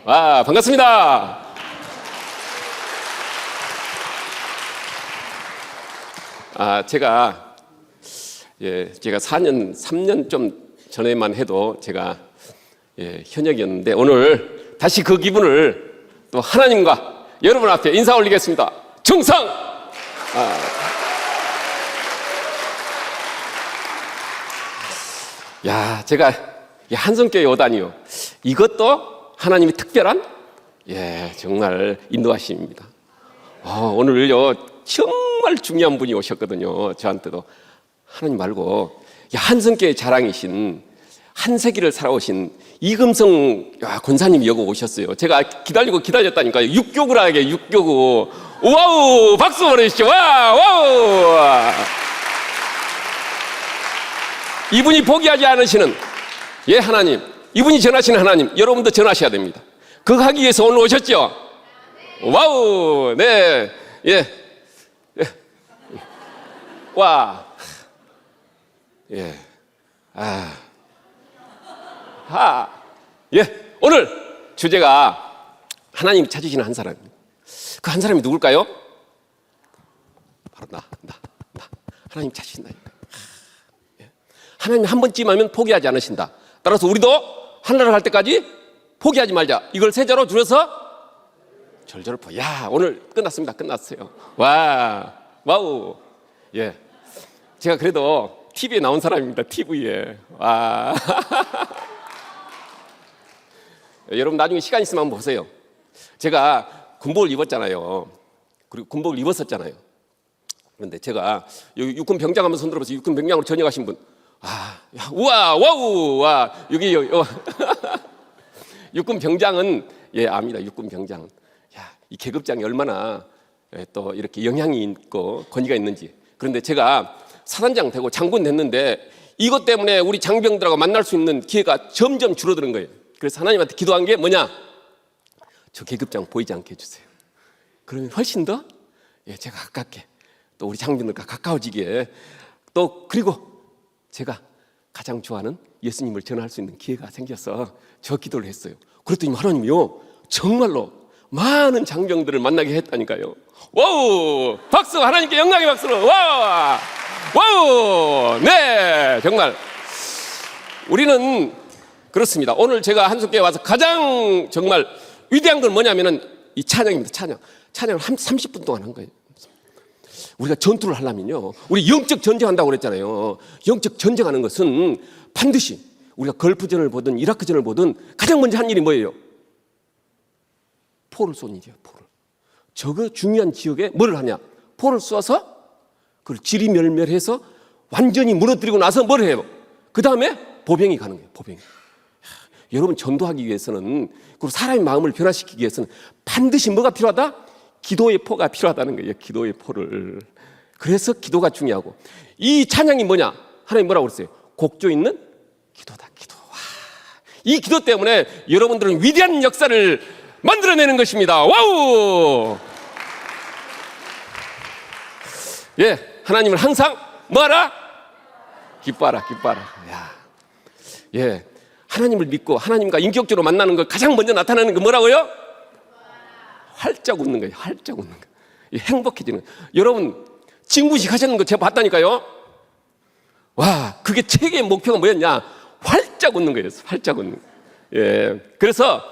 반갑습니다. 제가 3년 좀 전에만 해도 제가 현역이었는데 오늘 다시 그 기분을 또 하나님과 여러분 앞에 인사 올리겠습니다. 충성! 제가 한성교회 오다니요. 이것도 하나님이 특별한 정말 인도하심입니다. 오늘요 정말 중요한 분이 오셨거든요. 저한테도 하나님 말고 한성교회 자랑이신 한세기를 살아오신 이금성 권사님이 여기 오셨어요. 제가 기다렸다니까요. 육교구라게 육교구. 와우! 박수 보내주시죠. 와우! 이분이 포기하지 않으시는 하나님, 이분이 전하시는 하나님, 여러분도 전하셔야 됩니다. 그거 하기 위해서 오늘 오셨죠? 와우! 네. 와. 오늘 주제가 하나님이 찾으시는 한 사람입니다. 그 한 사람이 누굴까요? 바로 나. 하나님 찾으신다니까. 하나님 한 번쯤 하면 포기하지 않으신다. 따라서 우리도 하늘나라 갈 때까지 포기하지 말자. 이걸 세자로 줄여서 절절을 포기. 오늘 끝났습니다. 끝났어요. 와우. 제가 그래도 TV에 나온 사람입니다. TV에. 여러분 나중에 시간 있으면 한번 보세요. 제가 군복을 입었잖아요. 그리고 군복을 입었었잖아요. 그런데 제가 여기 육군 병장 한번 손들어보세요. 육군 병장으로 전역하신 분. 와우. 여기 육군 병장은 압니다. 육군 병장은 이 계급장이 얼마나 또 이렇게 영향이 있고 권위가 있는지. 그런데 제가 사단장 되고 장군 됐는데 이것 때문에 우리 장병들하고 만날 수 있는 기회가 점점 줄어드는 거예요. 그래서 하나님한테 기도한 게 뭐냐? 저 계급장 보이지 않게 해주세요. 그러면 훨씬 더 제가 가깝게 또 우리 장병들과 가까워지게 또 그리고 제가 가장 좋아하는 예수님을 전할 수 있는 기회가 생겨서 저 기도를 했어요. 그랬더니 하나님이요 정말로 많은 장병들을 만나게 했다니까요. 와우! 박수! 하나님께 영광의 박수로! 와우! 네, 정말 우리는 그렇습니다. 오늘 제가 한석교에 와서 가장 정말 위대한 건 뭐냐면은 이 찬양입니다. 찬양을 30분 동안 한 거예요. 우리가 전투를 하려면요, 우리 영적 전쟁한다고 그랬잖아요. 영적 전쟁하는 것은 반드시 우리가 걸프전을 보든 이라크전을 보든 가장 먼저 한 일이 뭐예요? 포를 쏘는 일이에요. 포를. 저거 중요한 지역에 뭐를 하냐? 포를 쏘아서 그걸 지리멸멸해서 완전히 무너뜨리고 나서 뭘 해요? 그 다음에 보병이 가는 거예요. 보병이. 여러분 전도하기 위해서는, 그리고 사람의 마음을 변화시키기 위해서는 반드시 뭐가 필요하다? 기도의 포가 필요하다는 거예요. 기도의 포를. 그래서 기도가 중요하고, 이 찬양이 뭐냐? 하나님 뭐라고 그랬어요? 곡조 있는 기도다. 기도. 이 기도 때문에 여러분들은 위대한 역사를 만들어내는 것입니다. 와우! 하나님을 항상 뭐하라? 기뻐하라. 하나님을 믿고 하나님과 인격적으로 만나는 걸 가장 먼저 나타나는 게 뭐라고요? 활짝 웃는 거예요. 활짝 웃는 거. 행복해지는 거예요. 여러분 진구식 하시는 거 제가 봤다니까요. 그게 최고의 목표가 뭐였냐? 활짝 웃는 거예요. 활짝 웃는 거. 그래서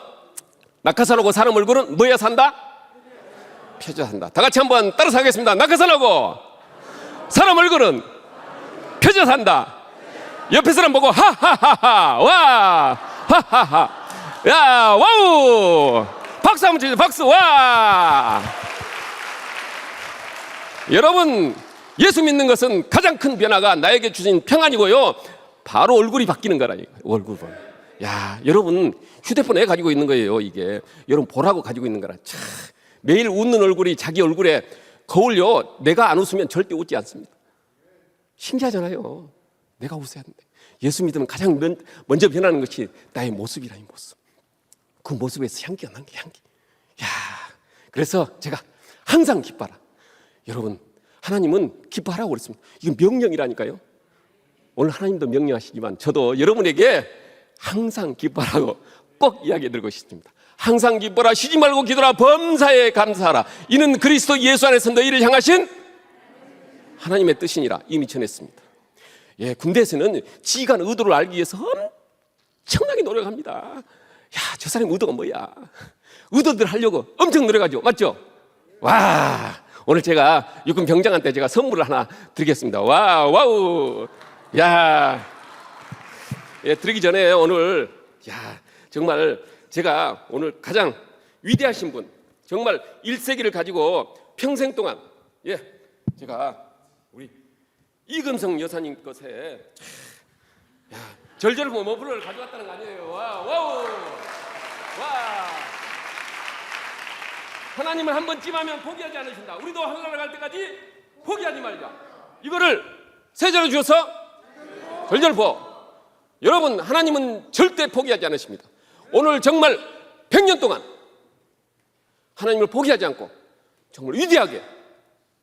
낙하산하고 사람 얼굴은 뭐야 산다? 펴져 산다. 다 같이 한번 따라서 하겠습니다. 낙하산하고 사람 얼굴은 펴져 산다. 옆에 사람 보고 하하하하. 하하하. 와우. 박수 한번 주세요. 박수. 여러분 예수 믿는 것은 가장 큰 변화가 나에게 주신 평안이고요, 바로 얼굴이 바뀌는 거라니까요. 얼굴. 여러분 휴대폰에 가지고 있는 거예요. 이게 여러분 보라고 가지고 있는 거라. 매일 웃는 얼굴이 자기 얼굴에 거울요, 내가 안 웃으면 절대 웃지 않습니다. 신기하잖아요. 내가 웃어야 하는데. 예수 믿으면 가장 먼저 변하는 것이 나의 모습이라는 모습. 그 모습에서 향기가 난 게 향기. 그래서 제가 항상 기뻐하라. 여러분 하나님은 기뻐하라고 그랬습니다. 이건 명령이라니까요. 오늘 하나님도 명령하시지만 저도 여러분에게 항상 기뻐하라고 꼭 이야기해 드리고 싶습니다. 항상 기뻐라, 쉬지 말고 기도라, 범사에 감사하라. 이는 그리스도 예수 안에서 너희를 향하신 하나님의 뜻이니라. 이미 전했습니다. 예, 군대에서는 지휘관 의도를 알기 위해서 엄청나게 노력합니다. 야, 저 사람 의도가 뭐야? 의도들 하려고 엄청 노력하죠. 맞죠? 와, 오늘 제가 육군 병장한테 제가 선물을 하나 드리겠습니다. 와우. 야, 예, 드리기 전에 오늘, 야, 정말 제가 오늘 가장 위대하신 분, 정말 1세기를 가지고 평생 동안, 예, 제가 우리 이금성 여사님 것에, 야, 절절 머플러를 가져왔다는 거 아니에요. 와우. 하나님을 한번 찜하면 포기하지 않으신다. 우리도 하늘나라 갈 때까지 포기하지 말자. 이거를 세자로 주어서 절절포. 여러분, 하나님은 절대 포기하지 않으십니다. 오늘 정말 100년 동안 하나님을 포기하지 않고 정말 위대하게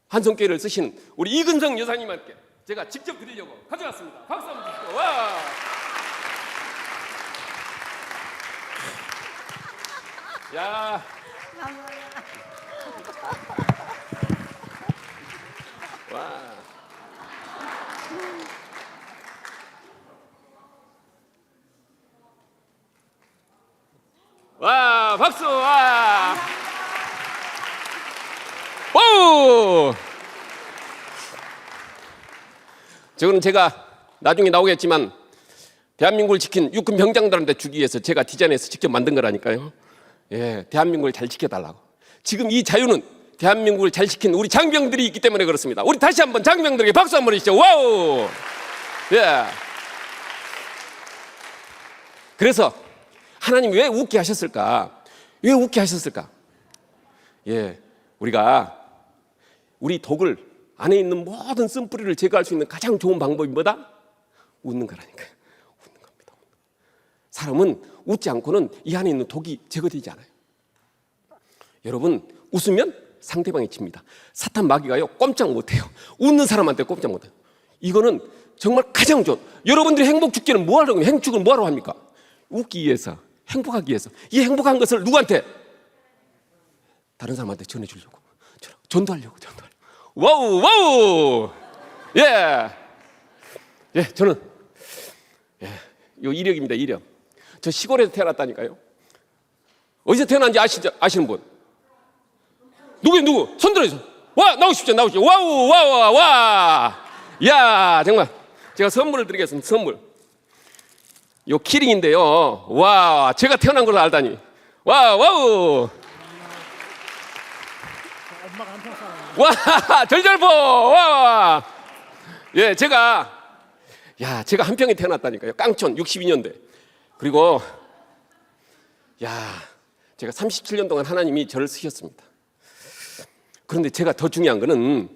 한성교회를 쓰신 우리 이근성 여사님한테 제가 직접 드리려고 가져왔습니다. 박수 한번 주시죠. 와. 야. 와. 와, 박수. 와. 오! 저거는 제가 나중에 나오겠지만 대한민국을 지킨 육군 병장들한테 주기 위해서 제가 디자인해서 직접 만든 거라니까요. 예, 대한민국을 잘 지켜달라고. 지금 이 자유는 대한민국을 잘 지킨 우리 장병들이 있기 때문에 그렇습니다. 우리 다시 한번 장병들에게 박수 한번 해주시죠. 와우! 예. 그래서 하나님 왜 웃게 하셨을까? 왜 웃게 하셨을까? 예, 우리가 우리 독을 안에 있는 모든 쓴뿌리를 제거할 수 있는 가장 좋은 방법이 뭐다? 웃는 거라니까요. 웃는 겁니다. 사람은 웃지 않고는 이 안에 있는 독이 제거되지 않아요. 여러분, 웃으면 상대방이 칩니다. 사탄 마귀가요 꼼짝 못해요. 웃는 사람한테 꼼짝 못해요. 이거는 정말 가장 좋은, 여러분들이 행복 죽기는 뭐하러, 행복을 뭐하러 합니까? 웃기 위해서, 행복하기 위해서. 이 행복한 것을 누구한테? 다른 사람한테 전해주려고, 전도하려고. 와우. 예, 저는 요 이력입니다. 이력. 저 시골에서 태어났다니까요. 어디서 태어난지 아시는 분? 누구? 손 들어주세요. 와, 나오십시오. 와. 야, 정말 제가 선물을 드리겠습니다. 선물. 요 키링인데요. 와, 제가 태어난 걸 알다니. 와우. 와, 절절보. 와. 예, 제가 한평에 태어났다니까요. 깡촌 62년대. 그리고 제가 37년 동안 하나님이 저를 쓰셨습니다. 그런데 제가 더 중요한 거는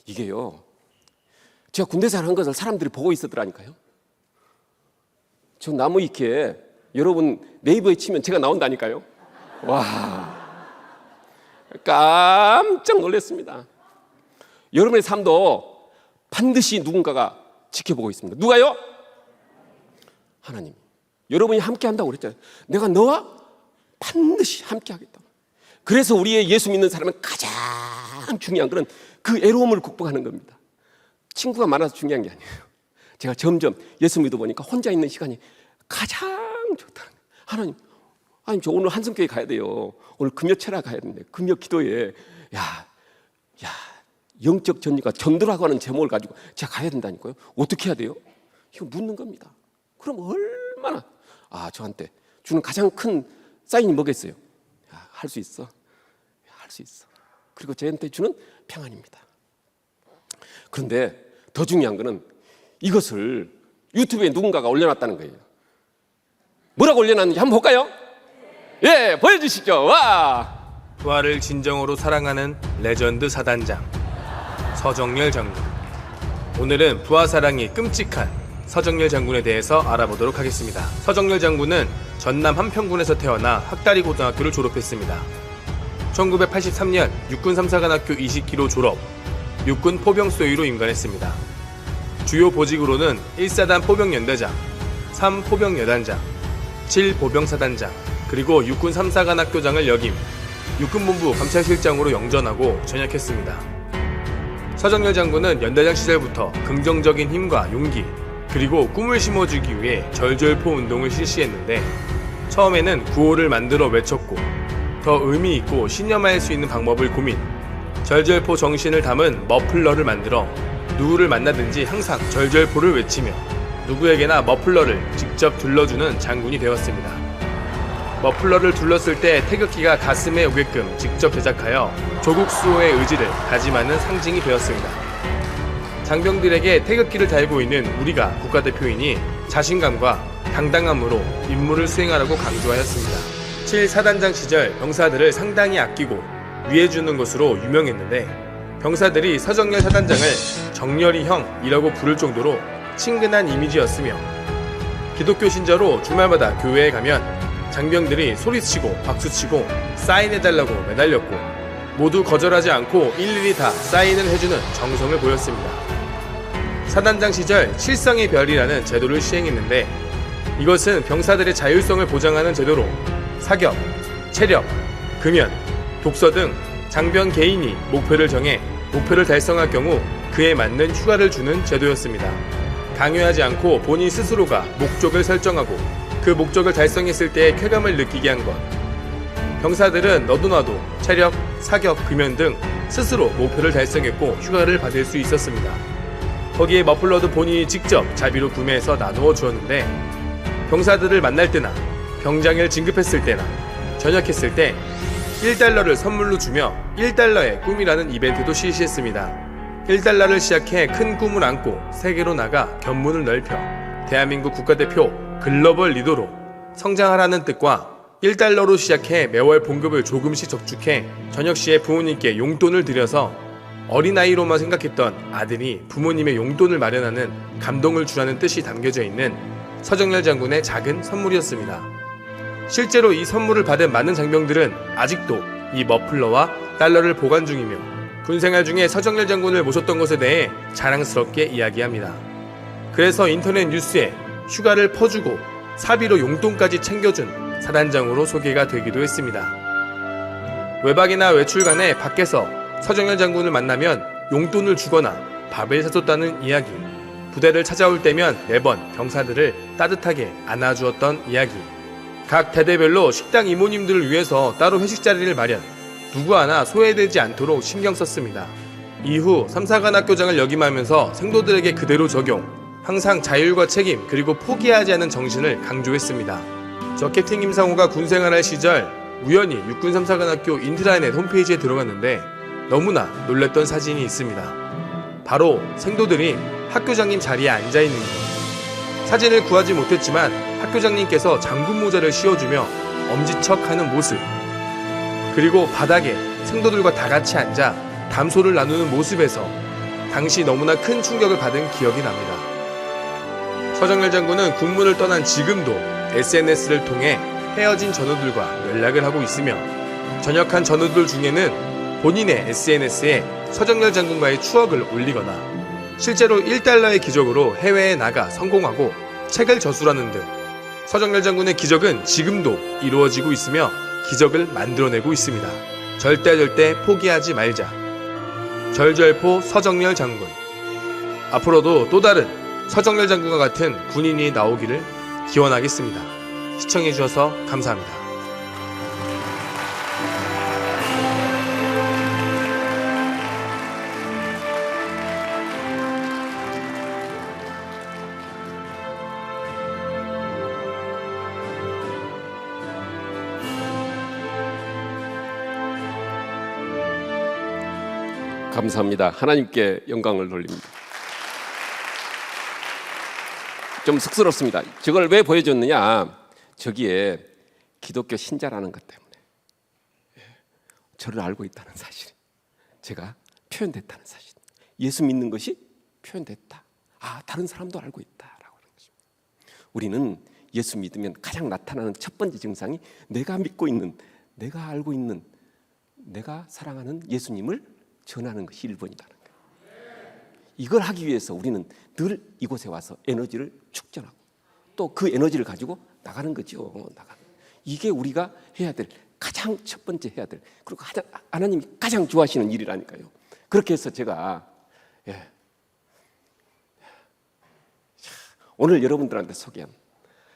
이게요, 제가 군대생활 한 것을 사람들이 보고 있었더라니까요. 저 나무위키에 여러분 네이버에 치면 제가 나온다니까요. 와, 깜짝 놀랐습니다. 여러분의 삶도 반드시 누군가가 지켜보고 있습니다. 누가요? 하나님. 여러분이 함께 한다고 그랬잖아요. 내가 너와 반드시 함께 하겠다. 그래서 우리의 예수 믿는 사람은 가장 중요한 것은 그 애로움을 극복하는 겁니다. 친구가 많아서 중요한 게 아니에요. 제가 점점 예수 믿어 보니까 혼자 있는 시간이 가장 좋다는 거예요. 하나님, 저 오늘 한성교회 가야 돼요. 오늘 금요철야 가야 되는데 금요 기도에 영적 전리가 전도라고 하는 제목을 가지고 제가 가야 된다니까요. 어떻게 해야 돼요? 이거 묻는 겁니다. 그럼 얼마나 저한테 주는 가장 큰 사인이 뭐겠어요? 할 수 있어. 그리고 저한테 주는 평안입니다. 그런데 더 중요한 거는 이것을 유튜브에 누군가가 올려놨다는 거예요. 뭐라고 올려놨는지 한번 볼까요? 예, 보여주시죠. 와. 부하를 진정으로 사랑하는 레전드 사단장 서정열 장군. 오늘은 부하 사랑이 끔찍한 서정열 장군에 대해서 알아보도록 하겠습니다. 서정열 장군은 전남 한평군에서 태어나 학다리 고등학교를 졸업했습니다. 1983년 육군 3사관학교 20기로 졸업, 육군 포병소위로 임관했습니다. 주요 보직으로는 1사단 포병연대장, 3포병여단장, 7포병사단장, 그리고 육군 3사관 학교장을 역임, 육군본부 감찰실장으로 영전하고 전역했습니다. 서정열 장군은 연대장 시절부터 긍정적인 힘과 용기, 그리고 꿈을 심어주기 위해 절절포 운동을 실시했는데 처음에는 구호를 만들어 외쳤고 더 의미 있고 신념할 수 있는 방법을 고민, 절절포 정신을 담은 머플러를 만들어 누구를 만나든지 항상 절절포를 외치며 누구에게나 머플러를 직접 둘러주는 장군이 되었습니다. 머플러를 둘렀을 때 태극기가 가슴에 오게끔 직접 제작하여 조국 수호의 의지를 다짐하는 상징이 되었습니다. 장병들에게 태극기를 달고 있는 우리가 국가대표이니 자신감과 당당함으로 임무를 수행하라고 강조하였습니다. 7사단장 시절 병사들을 상당히 아끼고 위해주는 것으로 유명했는데 병사들이 서정열 사단장을 정열이 형이라고 부를 정도로 친근한 이미지였으며 기독교 신자로 주말마다 교회에 가면 장병들이 소리치고 박수치고 사인해달라고 매달렸고 모두 거절하지 않고 일일이 다 사인을 해주는 정성을 보였습니다. 사단장 시절 칠성의 별이라는 제도를 시행했는데 이것은 병사들의 자율성을 보장하는 제도로 사격, 체력, 금연, 독서 등 장병 개인이 목표를 정해 목표를 달성할 경우 그에 맞는 휴가를 주는 제도였습니다. 강요하지 않고 본인 스스로가 목적을 설정하고 그 목적을 달성했을 때의 쾌감을 느끼게 한 것. 병사들은 너도 나도 체력, 사격, 금연 등 스스로 목표를 달성했고 휴가를 받을 수 있었습니다. 거기에 머플러도 본인이 직접 자비로 구매해서 나누어 주었는데 병사들을 만날 때나 병장을 진급했을 때나 전역했을 때 1달러를 선물로 주며 1달러의 꿈이라는 이벤트도 실시했습니다. 1달러를 시작해 큰 꿈을 안고 세계로 나가 견문을 넓혀 대한민국 국가대표 글로벌 리더로 성장하라는 뜻과 1달러로 시작해 매월 봉급을 조금씩 적축해 저녁 시에 부모님께 용돈을 드려서 어린아이로만 생각했던 아들이 부모님의 용돈을 마련하는 감동을 주라는 뜻이 담겨져 있는 서정열 장군의 작은 선물이었습니다. 실제로 이 선물을 받은 많은 장병들은 아직도 이 머플러와 달러를 보관 중이며 군생활 중에 서정열 장군을 모셨던 것에 대해 자랑스럽게 이야기합니다. 그래서 인터넷 뉴스에 휴가를 퍼주고 사비로 용돈까지 챙겨준 사단장으로 소개가 되기도 했습니다. 외박이나 외출 간에 밖에서 서정열 장군을 만나면 용돈을 주거나 밥을 사줬다는 이야기, 부대를 찾아올 때면 매번 병사들을 따뜻하게 안아주었던 이야기, 각 대대별로 식당 이모님들을 위해서 따로 회식 자리를 마련, 누구 하나 소외되지 않도록 신경 썼습니다. 이후 3사관 학교장을 역임하면서 생도들에게 그대로 적용, 항상 자율과 책임 그리고 포기하지 않은 정신을 강조했습니다. 저 캡틴 김상호가 군생활할 시절 우연히 육군 3사관 학교 인트라넷 홈페이지에 들어갔는데 너무나 놀랬던 사진이 있습니다. 바로 생도들이 학교장님 자리에 앉아있는 것. 사진을 구하지 못했지만 학교장님께서 장군 모자를 씌워주며 엄지척하는 모습, 그리고 바닥에 생도들과 다 같이 앉아 담소를 나누는 모습에서 당시 너무나 큰 충격을 받은 기억이 납니다. 서정열 장군은 군문을 떠난 지금도 SNS를 통해 헤어진 전우들과 연락을 하고 있으며 전역한 전우들 중에는 본인의 SNS에 서정열 장군과의 추억을 올리거나 실제로 1달러의 기적으로 해외에 나가 성공하고 책을 저술하는 등 서정열 장군의 기적은 지금도 이루어지고 있으며 기적을 만들어내고 있습니다. 절대 포기하지 말자. 절절포 서정열 장군. 앞으로도 또 다른 서정열 장군과 같은 군인이 나오기를 기원하겠습니다. 시청해주셔서 감사합니다. 감사합니다. 하나님께 영광을 돌립니다. 좀 쑥스럽습니다. 저걸 왜 보여줬느냐? 저기에 기독교 신자라는 것 때문에 저를 알고 있다는 사실, 제가 표현됐다는 사실, 예수 믿는 것이 표현됐다. 아, 다른 사람도 알고 있다라고 하는 것입니다. 우리는 예수 믿으면 가장 나타나는 첫 번째 증상이 내가 믿고 있는, 내가 알고 있는, 내가 사랑하는 예수님을 전하는 것이 1번이라는 거예요. 이걸 하기 위해서 우리는 늘 이곳에 와서 에너지를 축전하고 또 그 에너지를 가지고 나가는 거죠. 이게 우리가 해야 될 가장 첫 번째 해야 될, 그리고 하나님이 가장 좋아하시는 일이라니까요. 그렇게 해서 제가 오늘 여러분들한테 소개한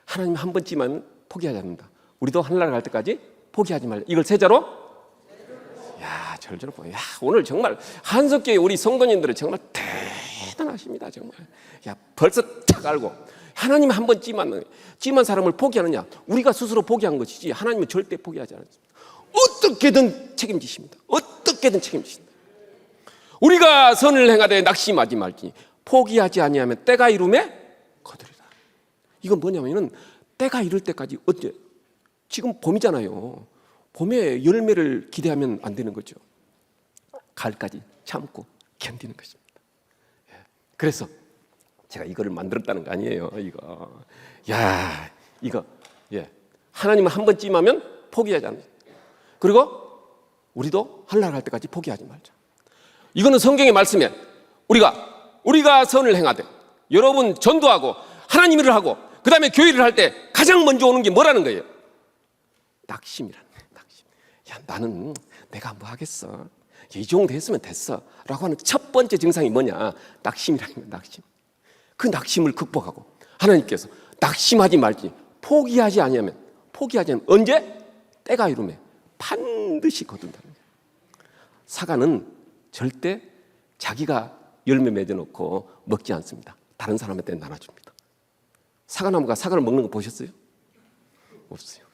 하나님 한 번쯤은 포기하지 않는다. 우리도 하늘나라 갈 때까지 포기하지 말라. 이걸 세자로 절절로 보여. 오늘 정말 한석교회 우리 성도님들은 정말 대단하십니다. 정말. 벌써 탁 알고 하나님 한 번 찜한 사람을 포기하느냐? 우리가 스스로 포기한 것이지 하나님은 절대 포기하지 않습니다. 어떻게든 책임지십니다. 어떻게든 책임지십니다. 우리가 선을 행하되 낙심하지 말지 포기하지 아니하면 때가 이름에 거두리라. 이건 뭐냐면은 때가 이를 때까지 언제? 지금 봄이잖아요. 봄에 열매를 기대하면 안 되는 거죠. 가을까지 참고 견디는 것입니다. 그래서 제가 이거를 만들었다는 거 아니에요. 이거 하나님은 한 번 찜하면 포기하지 않는. 그리고 우리도 하늘나라 갈 때까지 포기하지 말자. 이거는 성경의 말씀에 우리가 선을 행하되 여러분 전도하고 하나님 일을 하고 그 다음에 교회 일을 할 때 가장 먼저 오는 게 뭐라는 거예요? 낙심이라는 거예요. 낙심. 나는 내가 뭐 하겠어? 이 정도 했으면 됐어 라고 하는 첫 번째 증상이 뭐냐? 낙심이라는 거예요. 낙심. 그 낙심을 극복하고 하나님께서 낙심하지 말지 포기하지 않으면 언제? 때가 이르면 반드시 거둔다는 거예요. 사과는 절대 자기가 열매 맺어놓고 먹지 않습니다. 다른 사람한테 나눠줍니다. 사과나무가 사과를 먹는 거 보셨어요? 없어요.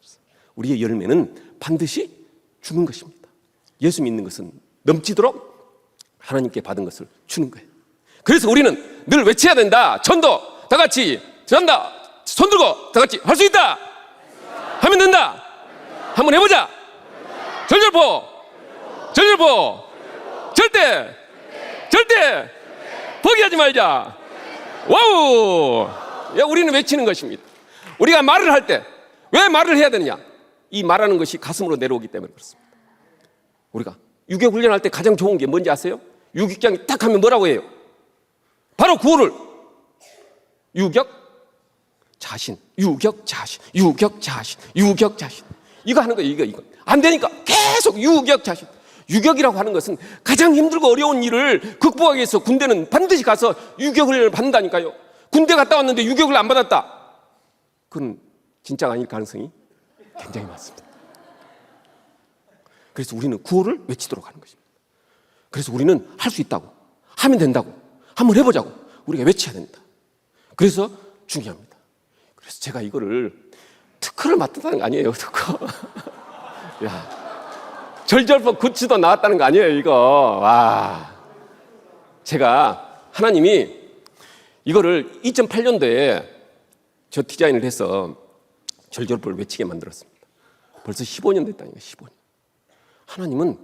우리의 열매는 반드시 주는 것입니다. 예수 믿는 것은 넘치도록 하나님께 받은 것을 주는 거예요. 그래서 우리는 늘 외쳐야 된다. 전도 다 같이 전다. 손 들고 다 같이 할 수 있다. 하면 된다. 한번 해보자. 절절포 절대 포기하지 말자. 와우. 우리는 외치는 것입니다. 우리가 말을 할 때 왜 말을 해야 되느냐? 이 말하는 것이 가슴으로 내려오기 때문에 그렇습니다. 우리가 유격 훈련할 때 가장 좋은 게 뭔지 아세요? 유격장이 딱 하면 뭐라고 해요? 바로 구호를 유격 자신 이거 하는 거예요. 이거 안 되니까 계속 유격 자신. 유격이라고 하는 것은 가장 힘들고 어려운 일을 극복하기 위해서 군대는 반드시 가서 유격 훈련을 받는다니까요. 군대 갔다 왔는데 유격을 안 받았다. 그건 진짜가 아닐 가능성이 굉장히 많습니다. 그래서 우리는 구호를 외치도록 하는 것입니다. 그래서 우리는 할 수 있다고, 하면 된다고, 한번 해보자고 우리가 외쳐야 된다. 그래서 중요합니다. 그래서 제가 이거를 특허를 맡았다는 거 아니에요. 특허. 절절법 굿즈도 나왔다는 거 아니에요. 이거. 제가 하나님이 이거를 2008년도에 저 디자인을 해서 절절법을 외치게 만들었습니다. 벌써 15년 됐다니까. 15년. 하나님은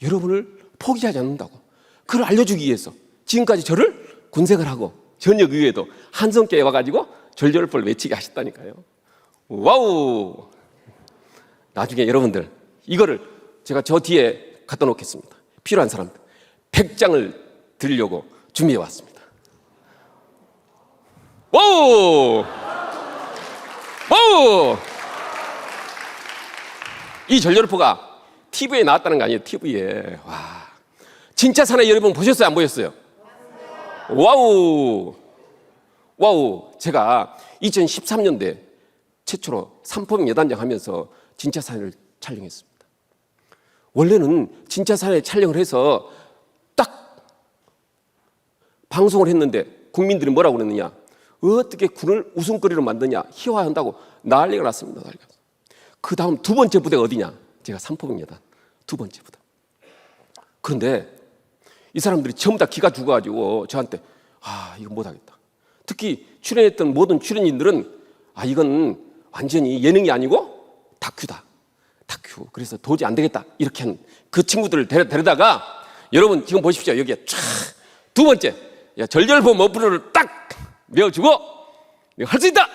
여러분을 포기하지 않는다고. 그걸 알려주기 위해서 지금까지 저를 군생을 하고 저녁 이후에도 한성교회에 와가지고 절절법을 외치게 하셨다니까요. 와우. 나중에 여러분들 이거를 제가 저 뒤에 갖다 놓겠습니다. 필요한 사람들 100장을 드리려고 준비해 왔습니다. 와우. 이 절절포가 TV에 나왔다는 거 아니에요? TV에. 진짜 사나이 여러분 보셨어요? 안 보셨어요? 와우. 제가 2013년도에 최초로 삼포병 여단장 하면서 진짜 사나이를 촬영했습니다. 원래는 진짜 사나이 촬영을 해서 딱 방송을 했는데 국민들이 뭐라고 그랬느냐? 어떻게 군을 웃음거리로 만드냐? 희화한다고 난리가 났습니다. 그 다음 두 번째 부대가 어디냐? 제가 삼포병 여단 두 번째 부대. 그런데 이 사람들이 전부 다 기가 죽어가지고 저한테 이거 못하겠다. 특히 출연했던 모든 출연진들은 이건 완전히 예능이 아니고 다큐다. 다큐. 그래서 도저히 안 되겠다. 이렇게 한 그 친구들을 데려다가 여러분 지금 보십시오. 여기에 쫙 두 번째 절절보 머프를 딱 메어주고 할 수 있다.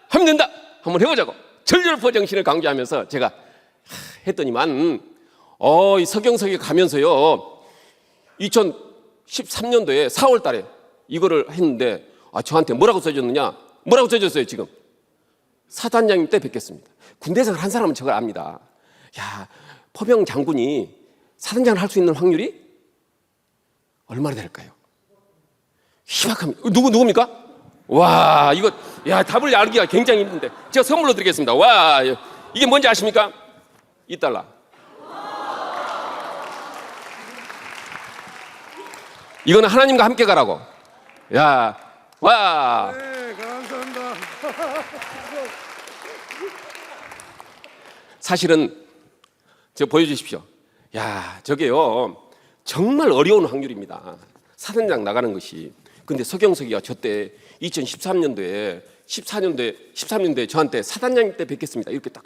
하면 된다. 한번 해보자고. 절절보 정신을 강조하면서 제가 했더니만 이 서경석에 가면서요 2013년도에 4월 달에 이거를 했는데 저한테 뭐라고 써줬느냐? 뭐라고 써줬어요? 지금 사단장님 때 뵙겠습니다. 군대 생활 한 사람은 저걸 압니다. 야, 포병 장군이 사단장을 할 수 있는 확률이 얼마나 될까요? 희박합니다. 누굽니까? 와, 이거, 야, 답을 알기가 굉장히 힘든데. 제가 선물로 드리겠습니다. 와, 이게 뭔지 아십니까? $2. 이거는 하나님과 함께 가라고. 야, 와. 네, 감사합니다. 사실은 저 보여주십시오. 야, 저게요 정말 어려운 확률입니다. 사단장 나가는 것이. 근데 서경석이가 저때 2013년도에 13년도에 저한테 사단장님 때 뵙겠습니다. 이렇게 딱.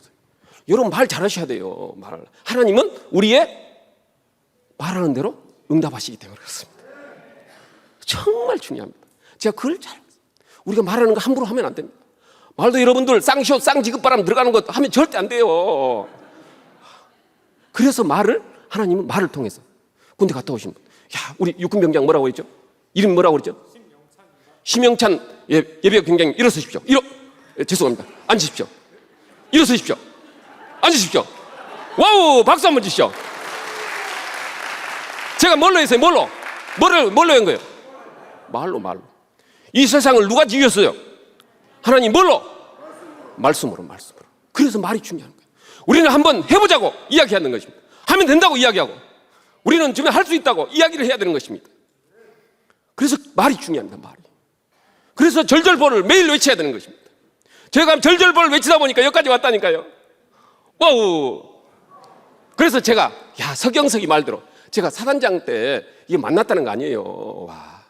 여러분 말 잘하셔야 돼요. 말. 하나님은 우리의 말하는 대로 응답하시기 때문에 그렇습니다. 정말 중요합니다. 제가 그걸 우리가 말하는 거 함부로 하면 안 됩니다. 말도 여러분들 쌍시옷 쌍지급바람 들어가는 것 하면 절대 안 돼요. 그래서 하나님은 말을 통해서 군대 갔다 오신 분. 야, 우리 육군병장 뭐라고 했죠? 이름 뭐라고 그랬죠? 심영찬 예비역 병장님 일어서십시오. 죄송합니다. 앉으십시오. 일어서십시오. 앉으십시오. 와우, 박수 한번 주시죠. 제가 뭘로 했어요? 뭘로 한 거예요? 말로. 이 세상을 누가 지었어요? 하나님 뭘로? 말씀으로. 그래서 말이 중요한 거예요. 우리는 한번 해보자고 이야기하는 것입니다. 하면 된다고 이야기하고, 우리는 지금 할 수 있다고 이야기를 해야 되는 것입니다. 그래서 말이 중요합니다. 말이. 그래서 절절보를 매일 외쳐야 되는 것입니다. 제가 절절보를 외치다 보니까 여기까지 왔다니까요. 와우. 그래서 제가 서경석이 말대로 제가 사단장 때 이게 만났다는 거 아니에요. 와,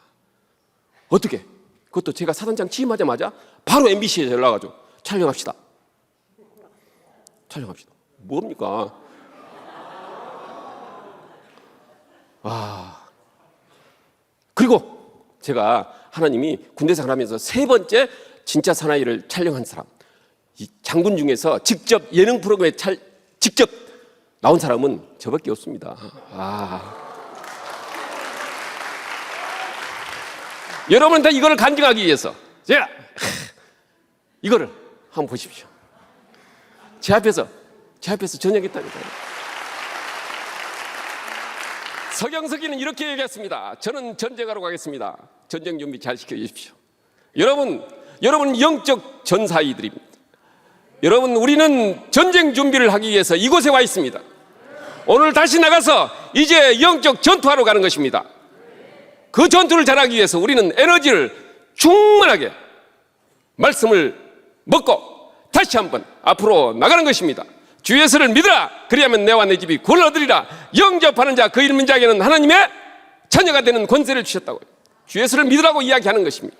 어떻게? 그것도 제가 사단장 취임하자마자 바로 MBC에 연락가지고 촬영합시다. 뭡니까? 그리고 제가 하나님이 군대 생활하면서 3번째 진짜 사나이를 촬영한 사람, 이 장군 중에서 직접 예능 프로그램에 직접 나온 사람은 저밖에 없습니다. 여러분 다 이거를 간증하기 위해서 제가 이거를 한번 보십시오. 제 앞에서 전역했다니까요. 서경석이는 이렇게 얘기했습니다. 저는 전쟁하러 가겠습니다. 전쟁 준비 잘 시켜주십시오. 여러분 영적 전사이들입니다. 여러분, 우리는 전쟁 준비를 하기 위해서 이곳에 와 있습니다. 오늘 다시 나가서 이제 영적 전투하러 가는 것입니다. 그 전투를 잘하기 위해서 우리는 에너지를 충분하게 말씀을 먹고 다시 한번 앞으로 나가는 것입니다. 주 예수를 믿으라. 그리하면 내와 내 집이 구원을 얻으리라. 영접하는 자 그 이름 자에게는 하나님의 자녀가 되는 권세를 주셨다고요. 주 예수를 믿으라고 이야기하는 것입니다.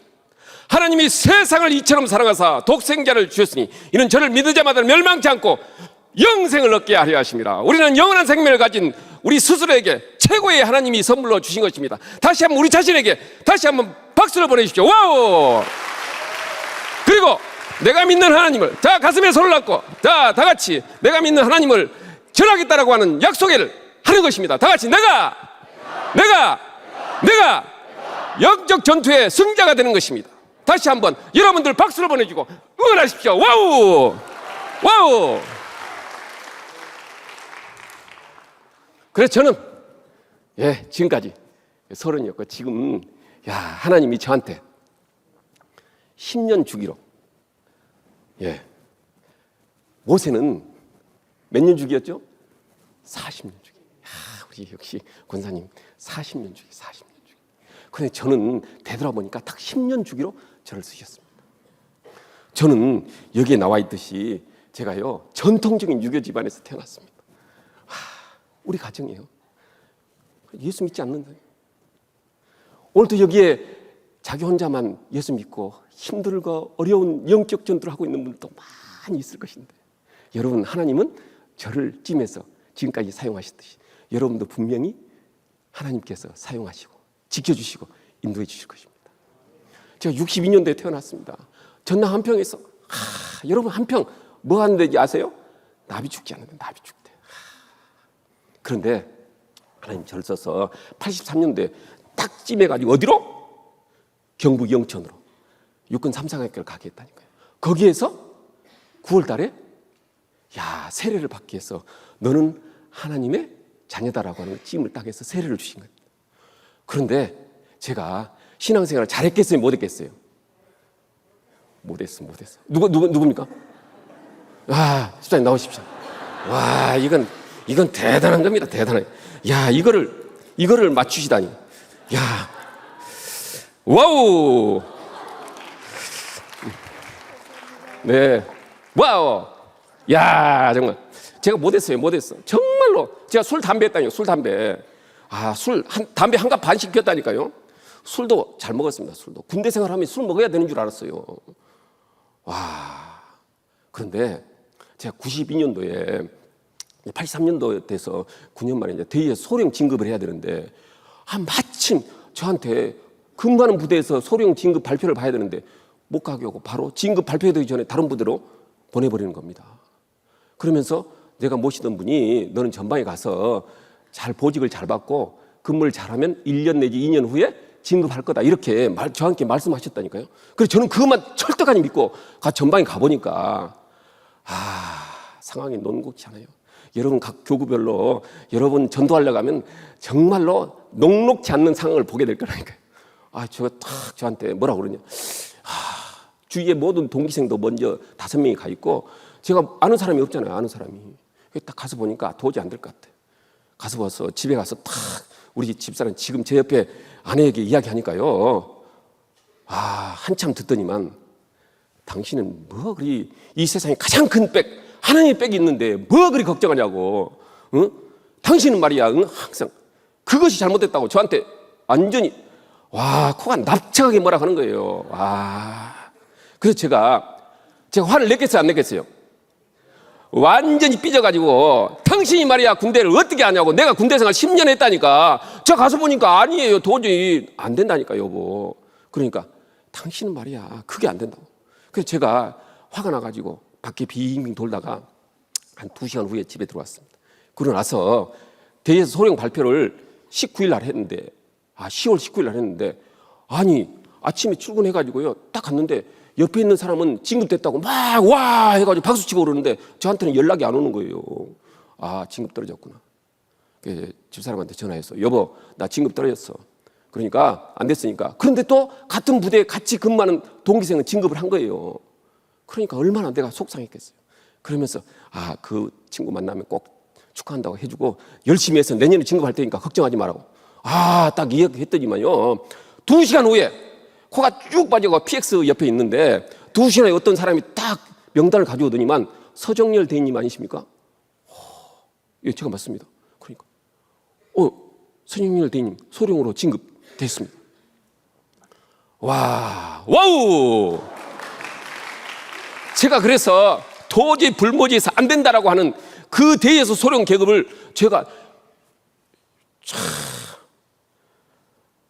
하나님이 세상을 이처럼 사랑하사 독생자를 주셨으니 이는 저를 믿는 자마다 멸망치 않고 영생을 얻게 하려 하십니다. 우리는 영원한 생명을 가진 우리 스스로에게 최고의 하나님이 선물로 주신 것입니다. 다시 한번 우리 자신에게 다시 한번 박수를 보내주십시오. 와우! 그리고 내가 믿는 하나님을, 자, 가슴에 손을 얹고, 자, 다 같이 내가 믿는 하나님을 전하겠다라고 하는 약속을 하는 것입니다. 다 같이 내가 영적 전투의 승자가 되는 것입니다. 다시 한번 여러분들 박수를 보내주고 응원하십시오. 와우! 그래서 저는 지금까지 30이었고 지금 하나님이 저한테 10년 주기로 모세는 몇 년 주기였죠? 40년 주기. 우리 역시 권사님 40년 주기. 그런데 저는 되돌아보니까 딱 10년 주기로 저를 쓰셨습니다. 저는 여기에 나와 있듯이 제가요 전통적인 유교 집안에서 태어났습니다. 우리 가정이에요. 예수 믿지 않는다. 오늘도 여기에 자기 혼자만 예수 믿고 힘들고 어려운 영적 전투를 하고 있는 분들도 많이 있을 것인데, 여러분, 하나님은 저를 찜해서 지금까지 사용하셨듯이 여러분도 분명히 하나님께서 사용하시고 지켜주시고 인도해 주실 것입니다. 제가 62년도에 태어났습니다. 전남 한평에서 여러분, 한평 뭐 하는 데인지 아세요? 나비 죽지 않는데 나비 죽대. 그런데 하나님 저를 써서 83년도에 딱 찜해가지고 어디로? 경북 영천으로 육군 3상학교를 가게 했다니까요. 거기에서 9월 달에 야, 세례를 받기 위해서 너는 하나님의 자녀다라고 하는 찜을 딱 해서 세례를 주신 거예요. 그런데 제가 신앙생활을 잘했겠어요? 못했겠어요? 못했어. 누굽니까? 아, 집사님 나오십시오. 와, 이건 대단한 겁니다. 대단해. 야, 이거를 맞추시다니. 야, 와우. 네, 와우. 야, 정말 제가 못했어. 정말로 제가 술 담배 했다니요. 술 담배. 아, 담배 한 갑 반씩 피웠다니까요. 술도 잘 먹었습니다. 술도 군대 생활하면 술 먹어야 되는 줄 알았어요. 와, 그런데 제가 92년도에 83년도 돼서 9년 만에 이제 대위에 소령 진급을 해야 되는데, 마침 저한테 근무하는 부대에서 소령 진급 발표를 봐야 되는데 못 가게 하고 바로 진급 발표되기 전에 다른 부대로 보내버리는 겁니다. 그러면서 내가 모시던 분이 너는 전방에 가서 잘 보직을 잘 받고 근무를 잘하면 1년 내지 2년 후에 진급할 거다, 이렇게 저한테 말씀하셨다니까요. 그래서 저는 그것만 철떡하니 믿고 전방에 가보니까 상황이 녹록지 않아요. 여러분 각 교구별로 여러분 전도하려고 하면 정말로 녹록지 않는 상황을 보게 될 거라니까요. 저가 딱 저한테 뭐라고 그러냐. 주위에 모든 동기생도 먼저 5명이 가 있고 제가 아는 사람이 없잖아요. 아는 사람이. 딱 가서 보니까 도저히 안 될 것 같아요. 가서 봐서 집에 가서 딱 우리 집사람 지금 제 옆에 아내에게 이야기하니까요. 한참 듣더니만 당신은 뭐 그리 이 세상에 가장 큰 백, 하나님의 백이 있는데 뭐 그리 걱정하냐고. 응? 당신은 말이야, 항상 그것이 잘못됐다고 저한테 완전히 코가 납작하게 뭐라 하는 거예요. 그래서 제가 화를 냈겠어요, 안 냈겠어요? 완전히 삐져가지고 당신이 말이야 군대를 어떻게 하냐고. 내가 군대 생활 10년 했다니까. 저 가서 보니까 아니에요, 도저히 안 된다니까 여보. 그러니까 당신은 말이야 그게 안 된다고. 그래서 제가 화가 나가지고 밖에 빙빙 돌다가 한 2시간 후에 집에 들어왔습니다. 그러고 나서 대에서 소령 발표를 19일 날 했는데 10월 19일 날 했는데 아침에 출근해가지고요 딱 갔는데 옆에 있는 사람은 진급됐다고 막 와 해가지고 박수치고 그러는데 저한테는 연락이 안 오는 거예요. 진급 떨어졌구나. 그래서 집사람한테 전화해서 여보 나 진급 떨어졌어. 그러니까 안 됐으니까. 그런데 또 같은 부대에 같이 근무하는 동기생은 진급을 한 거예요. 그러니까 얼마나 내가 속상했겠어요. 그러면서 그 친구 만나면 꼭 축하한다고 해주고 열심히 해서 내년에 진급할 테니까 걱정하지 말라고. 딱 이야기했더니만요 2시간 후에 코가 쭉 빠져가 PX 옆에 있는데 2시간 후에 어떤 사람이 딱 명단을 가져오더니만 서정열 대인님 아니십니까? 예, 제가 맞습니다. 그러니까 서정열 대인님 소령으로 진급됐습니다. 와우! 제가 그래서 도저히 불모지에서 안 된다라고 하는 그 대에서 소령 계급을 제가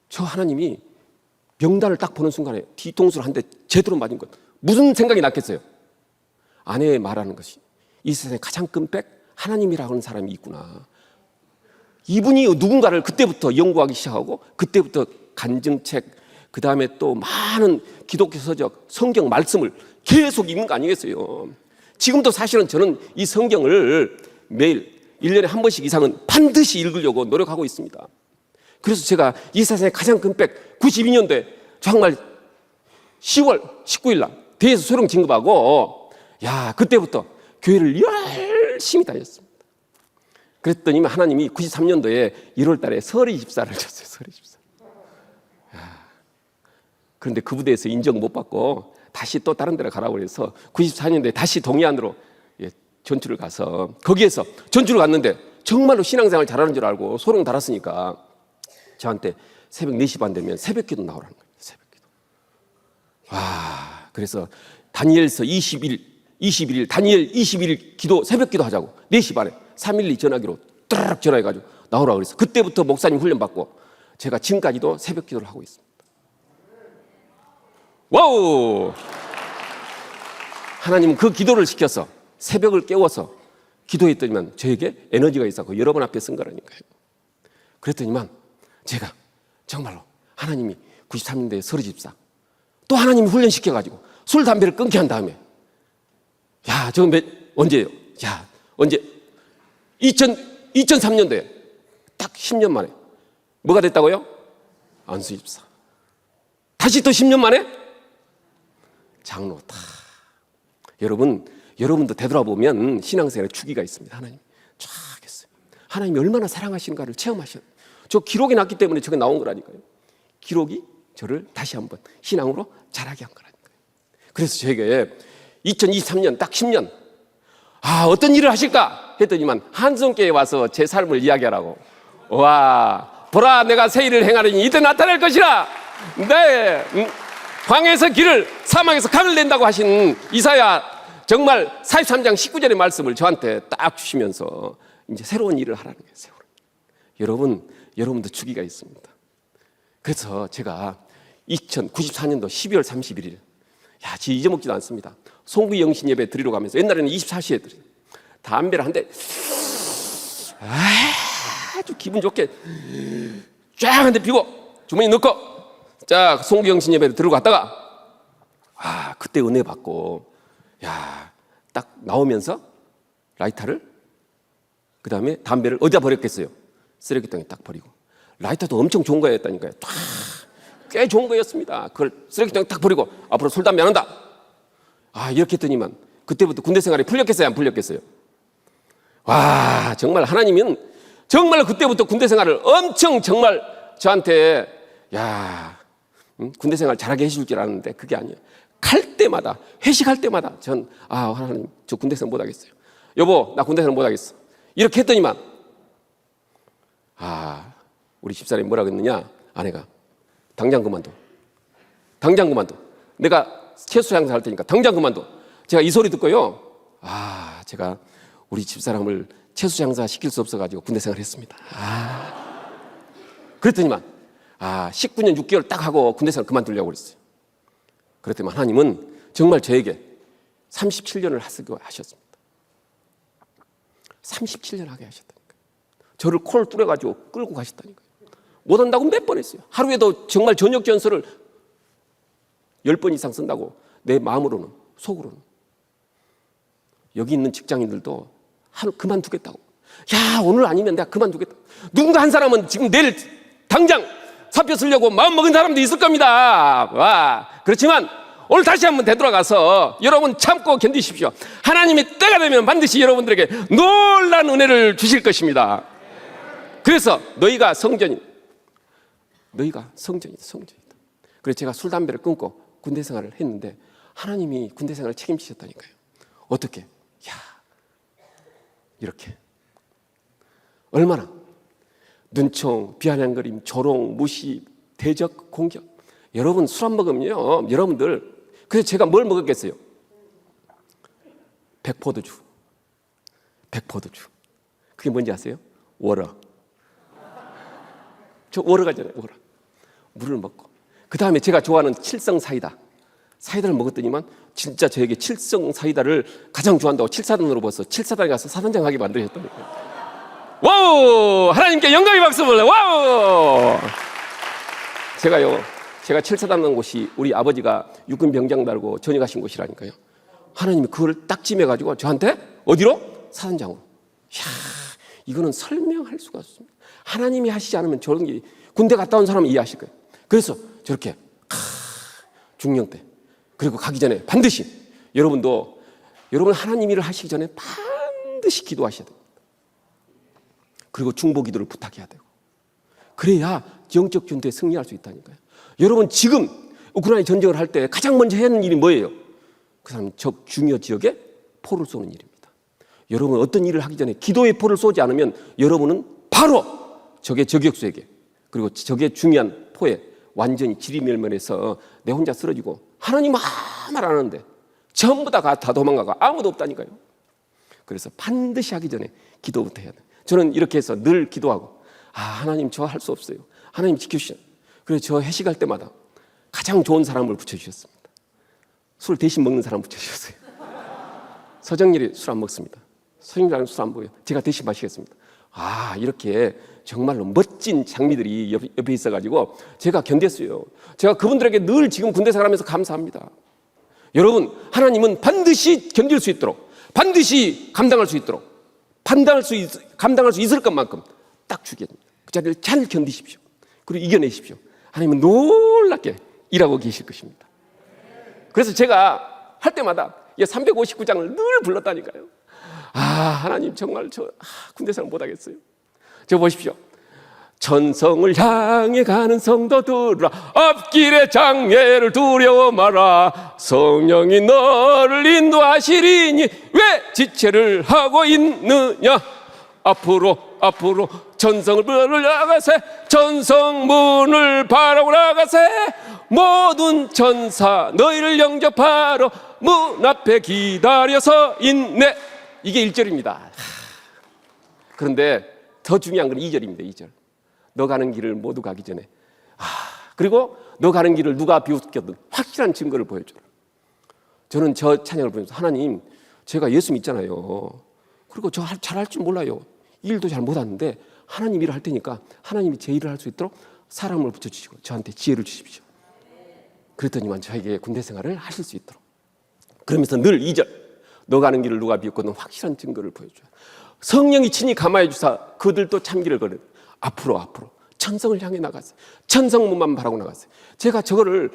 저 하나님이 명단을 딱 보는 순간에 뒤통수를 한 대 제대로 맞은 것. 무슨 생각이 났겠어요? 아내의 말하는 것이 이 세상에 가장 큰 백 하나님이라고 하는 사람이 있구나. 이분이 누군가를 그때부터 연구하기 시작하고 그때부터 간증책, 그 다음에 또 많은 기독교 서적, 성경 말씀을 계속 읽는 거 아니겠어요? 지금도 사실은 저는 이 성경을 매일 1년에 한 번씩 이상은 반드시 읽으려고 노력하고 있습니다. 그래서 제가 이 세상에 가장 큰 백 92년도에 정말 10월 19일 날 대에서 소령 진급하고 그때부터 교회를 열심히 다녔습니다. 그랬더니 하나님이 93년도에 1월 달에 서리 집사를 줬어요. 서리 집사. 그런데 그 부대에서 인정 못 받고 다시 또 다른 데로 가라고 해서 94년도에 다시 동해안으로 전출을 가서 거기에서 전출을 갔는데 정말로 신앙생활 잘하는 줄 알고 소령 달았으니까 저한테 새벽 4시 반 되면 새벽기도 나오라는 거예요. 새벽기도. 그래서 다니엘서 21일 다니엘 21일 기도 새벽기도 하자고 4시 반에 312 전화기로 뚜르륵 전화해가지고 나오라고 그래서 그때부터 목사님 훈련받고 제가 지금까지도 새벽기도를 하고 있습니다. 와우! 하나님은 그 기도를 시켜서 새벽을 깨워서 기도했더니만 저에게 에너지가 있었고 여러분 앞에 쓴 거라니까요. 그랬더니만 제가 정말로 하나님이 93년도에 서리집사 또 하나님이 훈련시켜가지고 술 담배를 끊게 한 다음에 저건 언제예요? 야, 언제? 2003년도에 딱 10년 만에 뭐가 됐다고요? 안수집사. 다시 또 10년 만에 장로다. 여러분도 되돌아보면 신앙생활에 주기가 있습니다. 하나님 쫙 했어요. 하나님이 얼마나 사랑하시는가를 체험하셔요. 저 기록이 났기 때문에 저게 나온 거라니까요. 기록이 저를 다시 한번 신앙으로 자라게 한 거라니까요. 그래서 저에게 2023년 딱 10년 어떤 일을 하실까 했더니만 한성교회에 와서 제 삶을 이야기하라고. 와, 보라 내가 새 일을 행하리니 이때 나타날 것이라. 네, 광야에서 길을 사막에서 강을 낸다고 하신 이사야 정말 43장 19절의 말씀을 저한테 딱 주시면서 이제 새로운 일을 하라는 거예요. 새로운 일. 여러분도 주기가 있습니다. 그래서 제가 2094년도 12월 31일 지 잊어먹지도 않습니다. 송구이 영신 예배 드리러 가면서 옛날에는 24시에 드려요. 담배를 한 대 아주 기분 좋게 쫙 한 대 피고 주머니 넣고 자 송구이 영신 예배를 들고 갔다가 그때 은혜 받고 딱 나오면서 라이터를 그 다음에 담배를 어디다 버렸겠어요? 쓰레기통에 딱 버리고 라이터도 엄청 좋은 거였다니까요. 꽤 좋은 거였습니다. 그걸 쓰레기통에 딱 버리고 앞으로 술 담배 안 한다. 이렇게 했더니만 그때부터 군대 생활이 풀렸겠어요? 안 풀렸겠어요? 와, 정말 하나님은 정말 그때부터 군대 생활을 엄청 정말 저한테 군대 생활 잘하게 해줄 줄 알았는데 그게 아니에요. 갈 때마다 회식할 때마다 전 하나님 저 군대 생활 못 하겠어요. 여보 나 군대 생활 못 하겠어. 이렇게 했더니만 우리 집사람이 뭐라 그랬느냐. 아내가 당장 그만둬. 내가 채소 장사 할 테니까 당장 그만둬. 제가 이 소리 듣고요. 제가 우리 집사람을 채소 장사 시킬 수 없어가지고 군대 생활을 했습니다. 그랬더니만 19년 6개월 딱 하고 군대 생활 그만두려고 그랬어요. 그랬더니 하나님은 정말 저에게 37년을 하셨습니다. 37년 하게 하셨다니까요. 저를 콜 뚫어가지고 끌고 가셨다니까요. 못한다고 몇 번 했어요. 하루에도 정말 저녁 전설을 10번 이상 쓴다고 내 마음으로는 속으로는. 여기 있는 직장인들도 그만두겠다고. 오늘 아니면 내가 그만두겠다. 누군가 한 사람은 지금 내일 당장 사표 쓰려고 마음 먹은 사람도 있을 겁니다. 그렇지만 오늘 다시 한번 되돌아가서 여러분 참고 견디십시오. 하나님의 때가 되면 반드시 여러분들에게 놀라운 은혜를 주실 것입니다. 그래서 너희가 성전이다. 그래서 제가 술 담배를 끊고 군대 생활을 했는데 하나님이 군대 생활을 책임지셨다니까요. 어떻게? 이렇게 얼마나 눈총, 비아냥거림, 조롱, 무시, 대적, 공격. 여러분 술 안 먹으면요, 여러분들 그래서 제가 뭘 먹었겠어요? 백포도주. 그게 뭔지 아세요? 워러. 저 워러가잖아요. 워러. 물을 먹고 그 다음에 제가 좋아하는 칠성 사이다를 먹었더니만 진짜 저에게 칠성 사이다를 가장 좋아한다고 칠사단으로 벌써 칠사단에 가서 사단장 하게 만드셨다니까요. 와우! 하나님께 영광의 박수 불러. 와우! 제가 칠사단하는 곳이 우리 아버지가 육군 병장 달고 전역하신 곳이라니까요. 하나님이 그걸 딱 찜해가지고 저한테 어디로? 사단장으로. 이거는 설명할 수가 없습니다. 하나님이 하시지 않으면 저런 게 군대 갔다 온 사람은 이해하실 거예요. 그래서 저렇게 중령 때 그리고 가기 전에 반드시 여러분 하나님 일을 하시기 전에 반드시 기도하셔야 됩니다. 그리고 중보 기도를 부탁해야 되고 그래야 영적 전투에 승리할 수 있다니까요. 여러분 지금 우크라이나 전쟁을 할 때 가장 먼저 해야 하는 일이 뭐예요? 그 사람 적 중요 지역에 포를 쏘는 일입니다. 여러분 어떤 일을 하기 전에 기도의 포를 쏘지 않으면 여러분은 바로 적의 저격수에게 그리고 적의 중요한 포에 완전히 지리멸멸해서 내 혼자 쓰러지고 하나님 아무 말 안 하는데 전부 다 도망가고 아무도 없다니까요. 그래서 반드시 하기 전에 기도부터 해야 돼요. 저는 이렇게 해서 늘 기도하고 하나님 저 할 수 없어요. 하나님 지켜주셔. 그래서 저 회식할 때마다 가장 좋은 사람을 붙여주셨습니다. 술 대신 먹는 사람 붙여주셨어요. 서정렬이 술 안 먹습니다. 서정렬은 술 안 먹어요. 제가 대신 마시겠습니다. 이렇게 정말로 멋진 장미들이 옆에 있어가지고 제가 견뎠어요. 제가 그분들에게 늘 지금 군대 생활하면서 감사합니다. 여러분 하나님은 반드시 견딜 수 있도록 반드시 감당할 수 있도록 감당할 수 있을 것만큼 딱 주겠습니다. 그 자리를 잘 견디십시오. 그리고 이겨내십시오. 하나님은 놀랍게 일하고 계실 것입니다. 그래서 제가 할 때마다 359장을 늘 불렀다니까요. 하나님 정말 군대생활 못하겠어요. 저 보십시오. 천성을 향해 가는 성도들아, 앞길의 장애를 두려워 마라. 성령이 너를 인도하시리니 왜 지체를 하고 있느냐. 앞으로 천성을 문을 나가세. 천성문을 바라고 나가세. 모든 천사 너희를 영접하러 문 앞에 기다려서 있네. 이게 1절입니다. 그런데 더 중요한 건 2절입니다. 2절. 너 가는 길을 모두 가기 전에 그리고 너 가는 길을 누가 비웃겼든 확실한 증거를 보여줘라. 저는 저 찬양을 보면서 하나님, 제가 예수 믿잖아요. 그리고 저 잘할 줄 몰라요. 일도 잘 못하는데 하나님 일을 할 테니까 하나님이 제 일을 할 수 있도록 사람을 붙여주시고 저한테 지혜를 주십시오. 그랬더니만 저에게 군대 생활을 하실 수 있도록. 그러면서 늘 2절. 너 가는 길을 누가 비웃거든 확실한 증거를 보여줘요. 성령이 친히 감화해 주사 그들도 참기를 거려. 앞으로 천성을 향해 나갔어요. 천성문만 바라고 나갔어요. 제가 저거를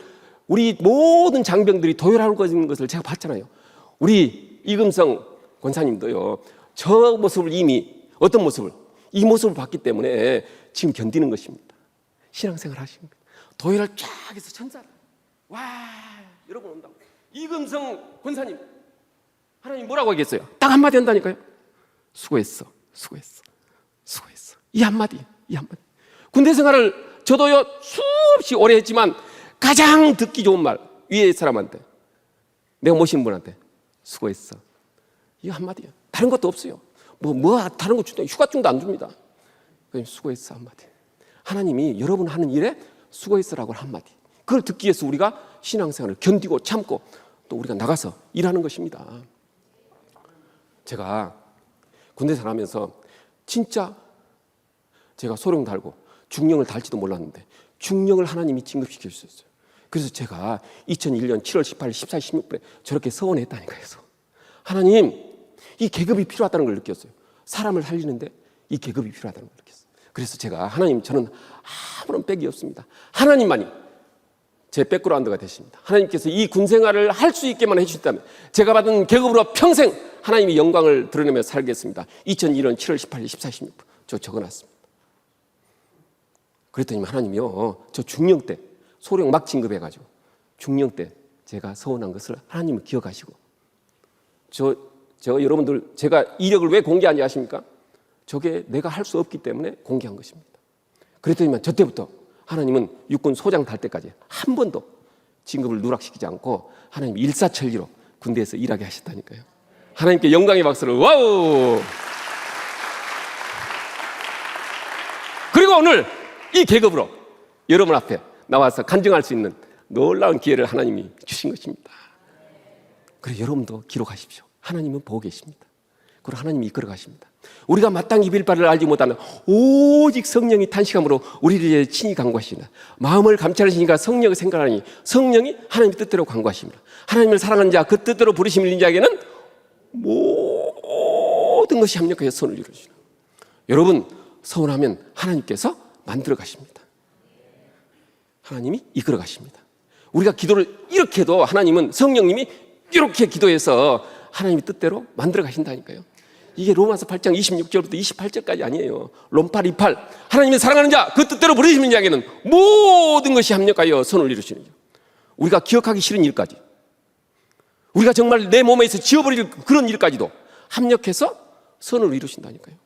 우리 모든 장병들이 도열하고 있는 것을 제가 봤잖아요. 우리 이금성 권사님도요. 저 모습을 이미 어떤 모습을 이 모습을 봤기 때문에 지금 견디는 것입니다. 신앙생활 하시는 거예요. 도열을 쫙 해서 천사를 여러분 온다고. 이금성 권사님 하나님 뭐라고 하겠어요? 딱 한마디 한다니까요. 수고했어. 이 한마디. 군대 생활을 저도요 수없이 오래 했지만 가장 듣기 좋은 말, 위에 사람한테, 내가 모시는 분한테 수고했어. 이 한마디야. 다른 것도 없어요. 다른 거 준다. 휴가증도 안 줍니다. 그냥 수고했어 한마디. 하나님이 여러분 하는 일에 수고했어라고 한마디. 그걸 듣기 위해서 우리가 신앙생활을 견디고 참고 또 우리가 나가서 일하는 것입니다. 제가 군대 생활하면서 진짜 제가 소령 달고 중령을 달지도 몰랐는데 중령을 하나님이 진급시켜 주셨어요. 그래서 제가 2001년 7월 18일, 14일, 16일에 저렇게 서원했다니까요. 하나님, 이 계급이 필요하다는 걸 느꼈어요. 사람을 살리는데 이 계급이 필요하다는 걸 느꼈어요. 그래서 제가 하나님, 저는 아무런 백이 없습니다. 하나님만이 제 백그라운드가 되십니다. 하나님께서 이 군생활을 할 수 있게만 해주셨다면 제가 받은 계급으로 평생 하나님의 영광을 드러내며 살겠습니다. 2001년 7월 18일, 14일, 16일 저 적어놨습니다. 그랬더니 하나님이요, 저 중령 때 소령 막 진급해가지고 중령 때 제가 서원한 것을 하나님은 기억하시고 저 여러분들 제가 이력을 왜 공개하는지 아십니까? 저게 내가 할 수 없기 때문에 공개한 것입니다. 그랬더니만 저 때부터 하나님은 육군 소장 달 때까지 한 번도 진급을 누락시키지 않고 하나님이 일사천리로 군대에서 일하게 하셨다니까요. 하나님께 영광의 박수를. 와우. 그리고 오늘 이 계급으로 여러분 앞에 나와서 간증할 수 있는 놀라운 기회를 하나님이 주신 것입니다. 그래서 여러분도 기록하십시오. 하나님은 보고 계십니다. 그리고 하나님이 이끌어 가십니다. 우리가 마땅히 빌 바를 알지 못하는 오직 성령이 탄식함으로 우리를 위해 친히 간구하시나 마음을 감찰하시니까 성령을 생각하니 성령이 하나님의 뜻대로 간구하십니다. 하나님을 사랑하는 자 그 뜻대로 부르심 일린 자에게는 모든 것이 합력하여 선을 이루시나. 여러분 서원하면 하나님께서 만들어 가십니다. 하나님이 이끌어 가십니다. 우리가 기도를 이렇게 해도 하나님은 성령님이 이렇게 기도해서 하나님의 뜻대로 만들어 가신다니까요. 이게 로마서 8장 26절부터 28절까지 아니에요. 롬8 28 하나님이 사랑하는 자 그 뜻대로 부르시는 자에게는 모든 것이 합력하여 선을 이루시는 자. 우리가 기억하기 싫은 일까지 우리가 정말 내 몸에서 지워버릴 그런 일까지도 합력해서 선을 이루신다니까요.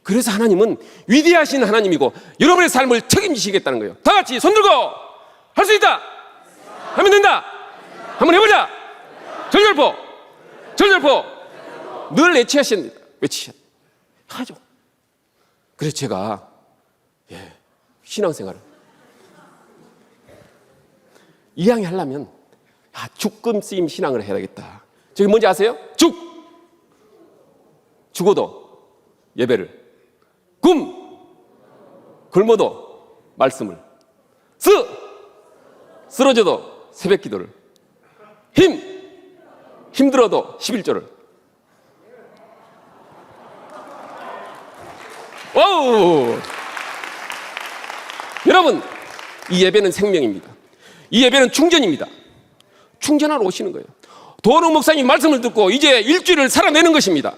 그래서 하나님은 위대하신 하나님이고 여러분의 삶을 책임지시겠다는 거예요. 다 같이 손 들고 할 수 있다 하면 된다 한번 해보자. 절절포 늘 외치셔야 됩니다. 하죠. 그래서 제가 신앙생활을 이왕에 하려면 죽금 쓰임 신앙을 해야겠다. 저기 뭔지 아세요? 죽어도 예배를, 굶어도 말씀을, 쓰러져도 새벽 기도를, 힘들어도 11조를, 와우! 여러분, 이 예배는 생명입니다. 이 예배는 충전입니다. 충전하러 오시는 거예요. 도원욱 목사님 말씀을 듣고 이제 일주일을 살아내는 것입니다.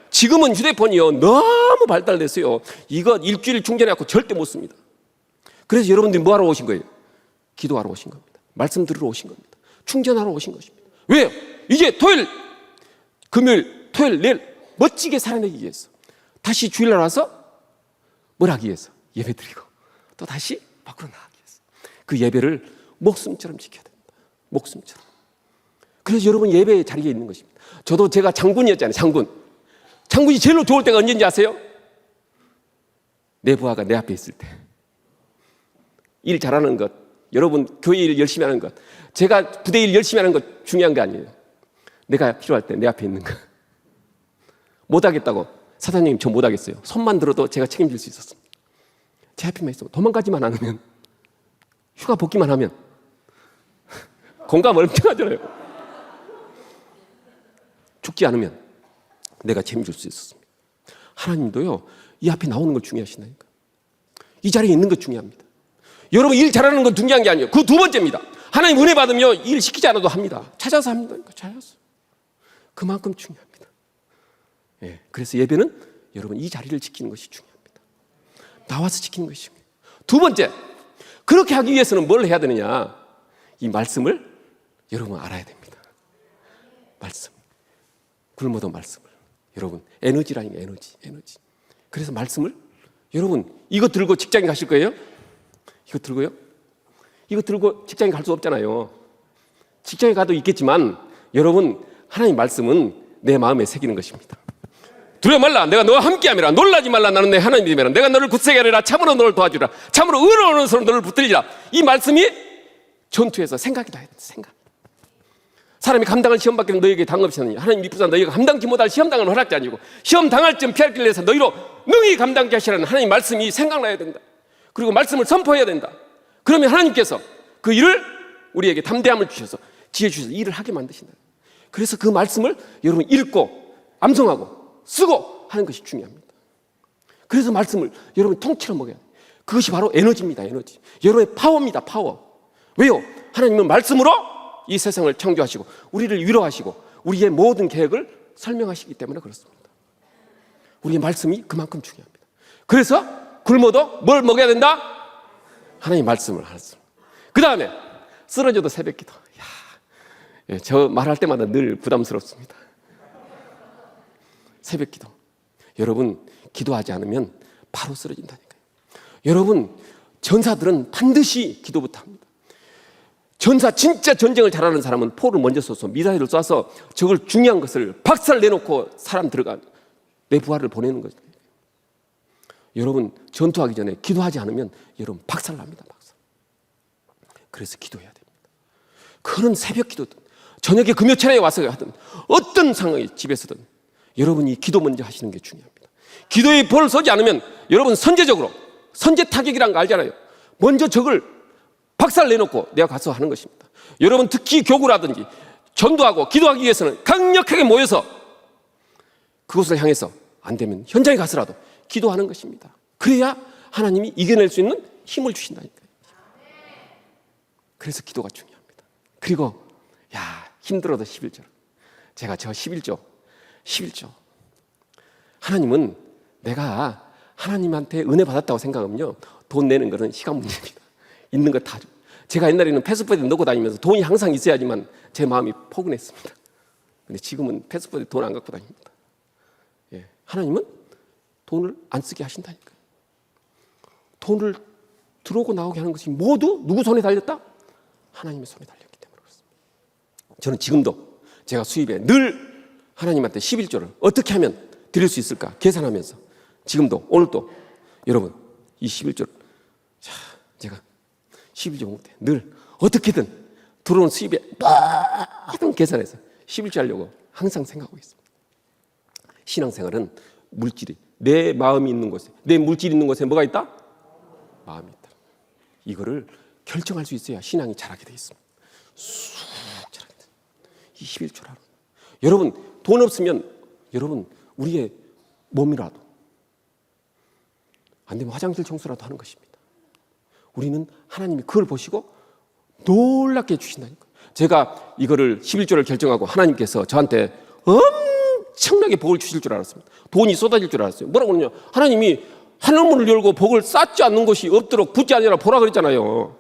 지금은 휴대폰이요 너무 발달됐어요. 이거 일주일 충전해갖고 절대 못 씁니다. 그래서 여러분들이 뭐 하러 오신 거예요? 기도하러 오신 겁니다. 말씀 들으러 오신 겁니다. 충전하러 오신 것입니다. 왜요? 이제 토요일, 금요일, 토요일, 내일 멋지게 살아내기 위해서 다시 주일날 와서 뭘 하기 위해서? 예배 드리고 또 다시 밖으로 나가기 위해서 그 예배를 목숨처럼 지켜야 됩니다. 목숨처럼. 그래서 여러분 예배의 자리에 있는 것입니다. 저도 제가 장군이었잖아요. 장군이 제일 좋을 때가 언제인지 아세요? 내 부하가 내 앞에 있을 때. 일 잘하는 것, 여러분 교회 일 열심히 하는 것, 제가 부대 일 열심히 하는 것 중요한 게 아니에요. 내가 필요할 때 내 앞에 있는 것. 못하겠다고 사장님 저 못하겠어요. 손만 들어도 제가 책임질 수 있었습니다. 제 앞에만 있어. 도망가지만 않으면, 휴가 복귀만 하면 공감 엄청하잖아요. 죽지 않으면 내가 책임질 수 있었습니다. 하나님도요 이 앞에 나오는 걸 중요하시다니까. 이 자리에 있는 것 중요합니다. 여러분 일 잘하는 건 중요한 게 아니에요. 그 두 번째입니다. 하나님 은혜 받으면 일 시키지 않아도 합니다. 찾아서 합니다. 찾아서. 그만큼 중요합니다. 예, 그래서 예배는 여러분 이 자리를 지키는 것이 중요합니다. 나와서 지키는 것이 중요해요. 두 번째, 그렇게 하기 위해서는 뭘 해야 되느냐? 이 말씀을 여러분 알아야 됩니다. 말씀. 굶어도 말씀을. 여러분 에너지라니까 에너지. 그래서 말씀을 여러분 이거 들고 직장에 가실 거예요? 이거 들고요? 이거 들고 직장에 갈 수 없잖아요. 직장에 가도 있겠지만 여러분 하나님 말씀은 내 마음에 새기는 것입니다. 두려워 말라. 내가 너와 함께함이라. 놀라지 말라. 나는 내 하나님이라. 내가 너를 굳세게 하리라. 참으로 너를 도와주라. 참으로 의로운 손으로 너를 붙들리라. 이 말씀이 전투에서 생각이 나야 돼. 생각. 사람이 감당할 시험 받기는 너에게 당없이 하느니 하나님 미쁘사 너희가 감당치 못할 시험 당하는 허락자 아니고 시험 당할 점 피할 길을 내서 너희로 능히 감당케 하시라는 하나님 말씀이 생각나야 된다. 그리고 말씀을 선포해야 된다. 그러면 하나님께서 그 일을 우리에게 담대함을 주셔서 지혜 주셔서 일을 하게 만드신다. 그래서 그 말씀을 여러분 읽고 암송하고 쓰고 하는 것이 중요합니다. 그래서 말씀을 여러분 통째로 먹여야 돼요. 그것이 바로 에너지입니다. 에너지. 여러분의 파워입니다. 파워. 왜요? 하나님은 말씀으로 이 세상을 창조하시고 우리를 위로하시고 우리의 모든 계획을 설명하시기 때문에 그렇습니다. 우리의 말씀이 그만큼 중요합니다. 그래서 굶어도 뭘 먹어야 된다? 하나님 말씀을. 그 다음에 쓰러져도 새벽 기도. 예, 저 말할 때마다 늘 부담스럽습니다. 새벽 기도. 여러분 기도하지 않으면 바로 쓰러진다니까요. 여러분 전사들은 반드시 기도부터 합니다. 전사 진짜 전쟁을 잘하는 사람은 포를 먼저 쏘서 미사일을 쏴서 저걸 중요한 것을 박살 내놓고 사람 들어가 내 부하를 보내는 거죠. 여러분 전투하기 전에 기도하지 않으면 여러분 박살납니다. 박살. 그래서 기도해야 됩니다. 그런 새벽 기도든 저녁에 금요철에 와서 하든 어떤 상황이 집에서든 여러분이 기도 먼저 하시는 게 중요합니다. 기도의 볼을 쏘지 않으면 여러분 선제적으로 선제 타격이란 거 알잖아요. 먼저 적을 박살 내놓고 내가 가서 하는 것입니다. 여러분 특히 교구라든지 전도하고 기도하기 위해서는 강력하게 모여서 그곳을 향해서 안 되면 현장에 가서라도 기도하는 것입니다. 그래야 하나님이 이겨낼 수 있는 힘을 주신다니까요. 그래서 기도가 중요합니다. 그리고 힘들어도 11절. 제가 저 11조 하나님은 내가 하나님한테 은혜 받았다고 생각하면요 돈 내는 것은 시간 문제입니다. 있는 거 다 줘. 제가 옛날에는 패스포드에 넣고 다니면서 돈이 항상 있어야지만 제 마음이 포근했습니다. 근데 지금은 패스포드에 돈 안 갖고 다닙니다. 예, 하나님은 돈을 안 쓰게 하신다니까요. 돈을 들어오고 나오게 하는 것이 모두 누구 손에 달렸다? 하나님의 손에 달렸기 때문에 그렇습니다. 저는 지금도 제가 수입에 늘 하나님한테 11조를 어떻게 하면 드릴 수 있을까 계산하면서 지금도 오늘도 여러분 이 11조를 제가 11조 못해 늘 어떻게든 들어온 수입에 모든 계산해서 11조 하려고 항상 생각하고 있습니다. 신앙생활은 물질이 내 마음이 있는 곳에 내 물질이 있는 곳에 뭐가 있다? 마음이 있다. 이거를 결정할 수 있어야 신앙이 자라게 돼 있습니다. 쑥 자라게 돼. 이 안 되면 화장실 청소라도 하는 것입니다. 우리는 하나님이 그걸 보시고 놀랍게 해주신다니까요. 제가 이거를 11조를 결정하고 하나님께서 저한테 엄청나게 복을 주실 줄 알았습니다. 돈이 쏟아질 줄 알았어요. 뭐라고 그러냐, 하나님이 하늘문을 열고 복을 쌓지 않는 것이 없도록 붓지 아니라 보라 그랬잖아요.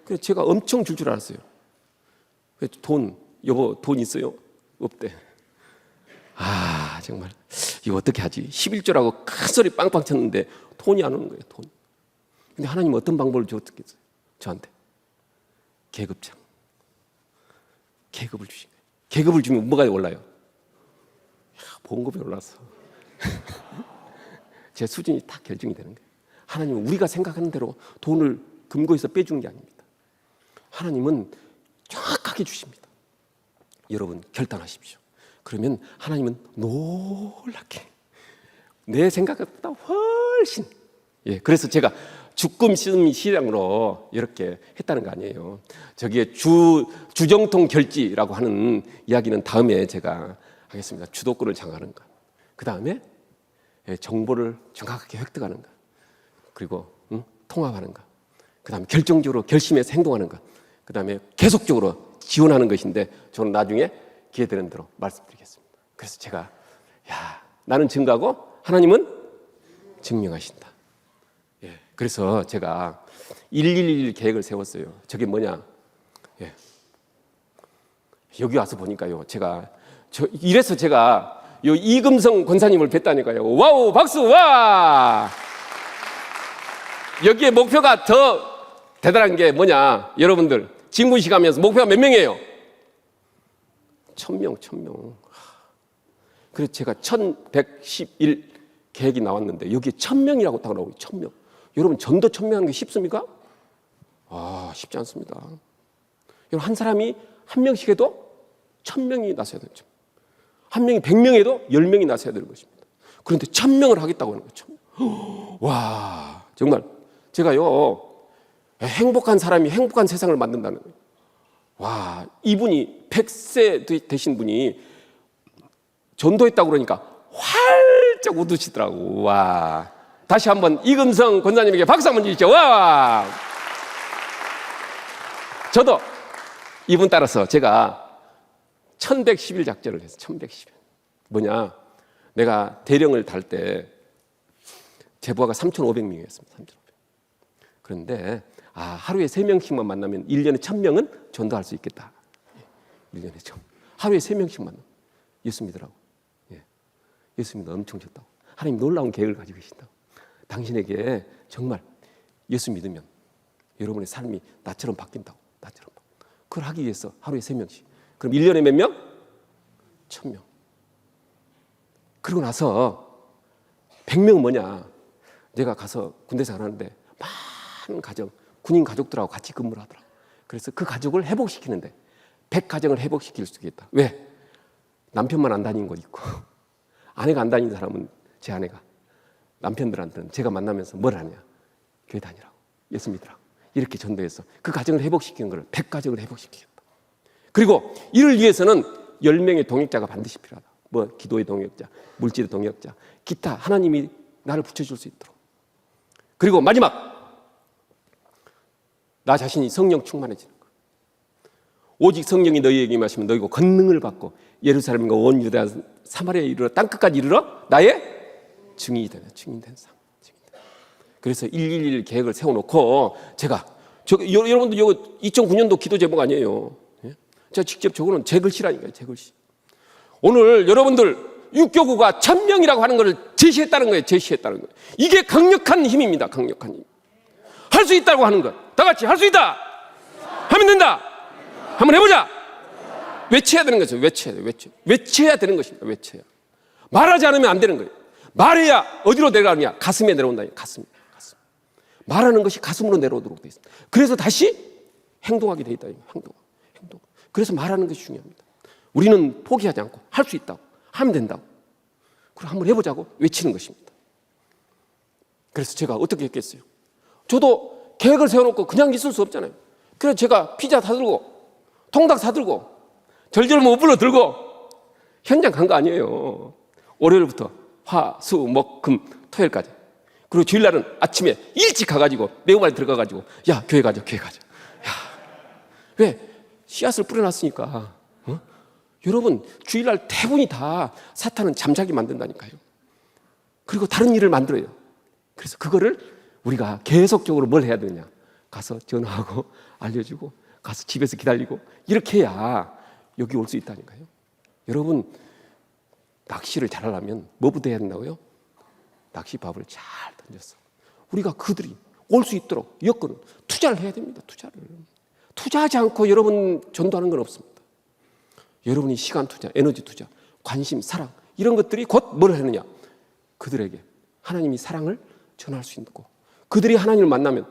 그래서 제가 엄청 줄 줄 알았어요. 여보 돈 있어요? 없대. 아 정말 이거 어떻게 하지? 11조라고 큰 소리 빵빵 쳤는데 돈이 안 오는 거예요. 돈. 근데 하나님 어떤 방법을 줬겠어요? 저한테 계급장, 계급을 주신 거예요. 계급을 주면 뭐가 올라요? 보험금이 올랐어. 제 수준이 다 결정이 되는 거예요. 하나님은 우리가 생각하는 대로 돈을 금고에서 빼주는 게 아닙니다. 하나님은 정확하게 주십니다. 여러분 결단하십시오. 그러면 하나님은 놀랍게 내 생각보다 훨씬, 그래서 제가 주금 시장으로 이렇게 했다는 거 아니에요. 저기에 주정통 결지라고 하는 이야기는 다음에 제가 하겠습니다. 주도권을 장악하는 것, 그 다음에 정보를 정확하게 획득하는 것, 그리고 통합하는 것, 그 다음에 결정적으로 결심해서 행동하는 것, 그 다음에 계속적으로 지원하는 것인데 저는 나중에 기회 되는 대로 말씀드리겠습니다. 그래서 제가 나는 증거하고 하나님은 증명하신다. 그래서 제가 111 계획을 세웠어요. 저게 뭐냐? 여기 와서 보니까요. 이래서 제가 이금성 권사님을 뵀다니까요. 와우, 박수, 와! 여기에 목표가 더 대단한 게 뭐냐? 여러분들, 진군식 하면서 목표가 몇 명이에요? 1000명. 그래서 제가 1111 계획이 나왔는데 여기에 1000명이라고 딱 나오고 1000명. 여러분 전도 1000명 하는 게 쉽습니까? 쉽지 않습니다. 여러분 한 사람이 한 명씩 해도 1000명이 나서야 되죠. 한 명이 100명 해도 10명이 나서야 되는 것입니다. 그런데 1000명을 하겠다고 하는 거죠. 와, 정말 제가요 행복한 사람이 행복한 세상을 만든다는 거예요. 와, 이분이 100세 되신 분이 전도했다고 그러니까 활짝 웃으시더라고. 와, 다시 한번 이금성 권사님에게 박수 한번 주시죠. 와! 저도 이분 따라서 제가 1110일 작전을 했어요. 1110일. 뭐냐? 내가 대령을 달 때 제보아가 3,500명이었습니다. 3,500명. 그런데 하루에 3명씩만 만나면 1년에 1000명은 전도할 수 있겠다. 1년에 좀. 하루에 3명씩 만나. 예수 믿으라고. 예수 믿어 엄청 좋다고. 하나님 놀라운 계획을 가지고 계신다고. 당신에게 정말 예수 믿으면 여러분의 삶이 나처럼 바뀐다고. 나처럼. 그걸 하기 위해서 하루에 3명씩. 그럼 1년에 몇 명? 1000명. 그러고 나서 100명은 뭐냐? 내가 가서 군대 생활하는데 많은 가정, 군인 가족들하고 같이 근무를 하더라. 그래서 그 가족을 회복시키는데 100가정을 회복시킬 수 있겠다. 왜? 남편만 안 다니는 곳 있고 아내가 안 다니는 사람은 제 아내가 남편들한테는 제가 만나면서 뭘 하냐? 교회 다니라고. 예수 믿으라고. 이렇게 전도해서 그 가정을 회복시키는 걸 100가정을 회복시키겠다. 그리고 이를 위해서는 10명의 동역자가 반드시 필요하다. 뭐 기도의 동역자, 물질의 동역자, 기타 하나님이 나를 붙여줄 수 있도록. 그리고 마지막, 나 자신이 성령 충만해지는 것. 오직 성령이 너희에게 임하시면 너희가 권능을 받고 예루살렘과 온 유다 사마리아에 이르러 땅끝까지 이르러 나의 증인이 되는 증인된 삶. 그래서 111 계획을 세워놓고 제가 여러분들 이거 2009년도 기도 제목 아니에요. 제가 직접 적어놓은 제 글씨라니까요. 제 글씨. 오늘 여러분들 육교구가 1000명이라고 하는 것을 제시했다는 거예요. 제시했다는 거예요. 이게 강력한 힘입니다. 강력한 힘. 할 수 있다고 하는 것. 다 같이 할 수 있다. 하면 된다. 한번 해보자. 외쳐야 되는 거죠. 외쳐야 되는 것입니다. 외쳐야. 말하지 않으면 안 되는 거예요. 말해야 어디로 내려가느냐? 가슴에 내려온다. 가슴. 말하는 것이 가슴으로 내려오도록 되어 있습니다. 그래서 다시 행동하게 되어 있다. 행동. 그래서 말하는 것이 중요합니다. 우리는 포기하지 않고 할 수 있다고, 하면 된다고, 그럼 한번 해보자고 외치는 것입니다. 그래서 제가 어떻게 했겠어요? 저도 계획을 세워놓고 그냥 있을 수 없잖아요. 그래서 제가 피자 사들고 통닭 사들고 절절 못 불러 들고 현장 간 거 아니에요. 월요일부터 화, 수, 목, 금, 토요일까지. 그리고 주일날은 아침에 일찍 가가지고 매우말 들어가가지고 야 교회 가자 교회 가자. 야, 왜? 씨앗을 뿌려놨으니까. 여러분 주일날 대부분이 다 사탄은 잠자게 만든다니까요. 그리고 다른 일을 만들어요. 그래서 그거를 우리가 계속적으로 뭘 해야 되느냐, 가서 전화하고 알려주고 가서 집에서 기다리고 이렇게 해야 여기 올 수 있다니까요. 여러분 낚시를 잘하려면 뭐부터 해야 된다고요? 낚시밥을 잘 던져서 우리가 그들이 올 수 있도록 여건은 투자를 해야 됩니다. 투자하지 않고 여러분 전도하는 건 없습니다. 여러분이 시간 투자, 에너지 투자, 관심, 사랑 이런 것들이 곧 뭘 하느냐, 그들에게 하나님이 사랑을 전할 수 있고 그들이 하나님을 만나면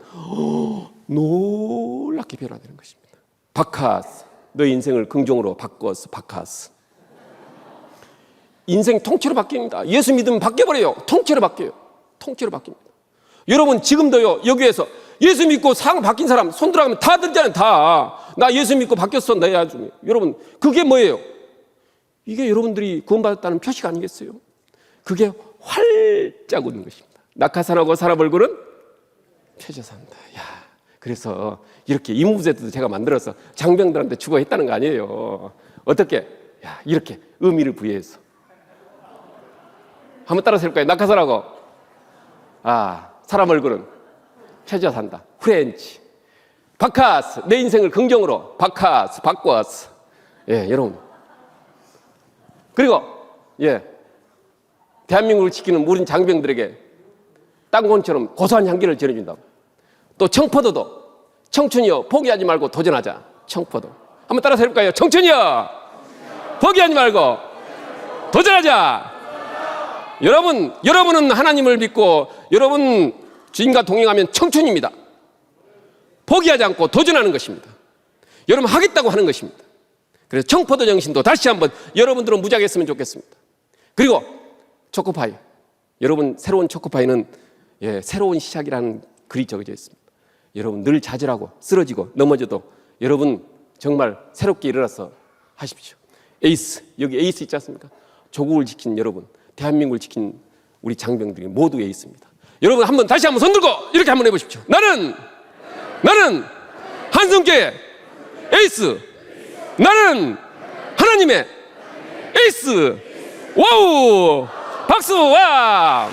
놀랍게 변화되는 것입니다. 바카스, 너의 인생을 긍정으로 바꿔서 바카스. 인생 통째로 바뀝니다. 예수 믿으면 바뀌어버려요. 통째로 바뀌어요. 통째로 바뀝니다. 여러분 지금도요, 여기에서 예수 믿고 상 바뀐 사람 손 들어가면 다 들잖아요. 다. 나 예수 믿고 바뀌었어. 나 아주. 여러분 그게 뭐예요? 이게 여러분들이 구원받았다는 표시가 아니겠어요? 그게 활짝 웃는 것입니다. 낙하산하고 사람 얼굴은 펴져 산다. 야, 그래서 이렇게 이무제도 제가 만들어서 장병들한테 주고 했다는 거 아니에요. 어떻게? 야, 이렇게 의미를 부여해서. 한번 따라서 해볼까요? 낙하산하고 사람 얼굴은 펴져 산다. 프렌치. 바카스, 내 인생을 긍정으로 바카스, 바꿔스. 예, 여러분. 그리고 대한민국을 지키는 모든 장병들에게 땅콩처럼 고소한 향기를 전해준다고. 또 청포도도 청춘이여 포기하지 말고 도전하자. 청포도. 한번 따라서 해볼까요? 청춘이여 포기하지 말고 도전하자. 여러분은 하나님을 믿고 여러분 주님과 동행하면 청춘입니다. 포기하지 않고 도전하는 것입니다. 여러분 하겠다고 하는 것입니다. 그래서 청포도 정신도 다시 한번 여러분들은 무작했으면 좋겠습니다. 그리고 초코파이, 여러분 새로운 초코파이는 새로운 시작이라는 글이 적어져 있습니다. 여러분 늘 좌절하고 쓰러지고 넘어져도 여러분 정말 새롭게 일어나서 하십시오. 에이스, 여기 에이스 있지 않습니까? 조국을 지킨 여러분, 대한민국을 지킨 우리 장병들이 모두 에이스입니다. 여러분 한번 다시 한번 손 들고 이렇게 한번 해보십시오. 나는 한성교회 에이스, 나는 하나님의 에이스. 와우, 박수. 와,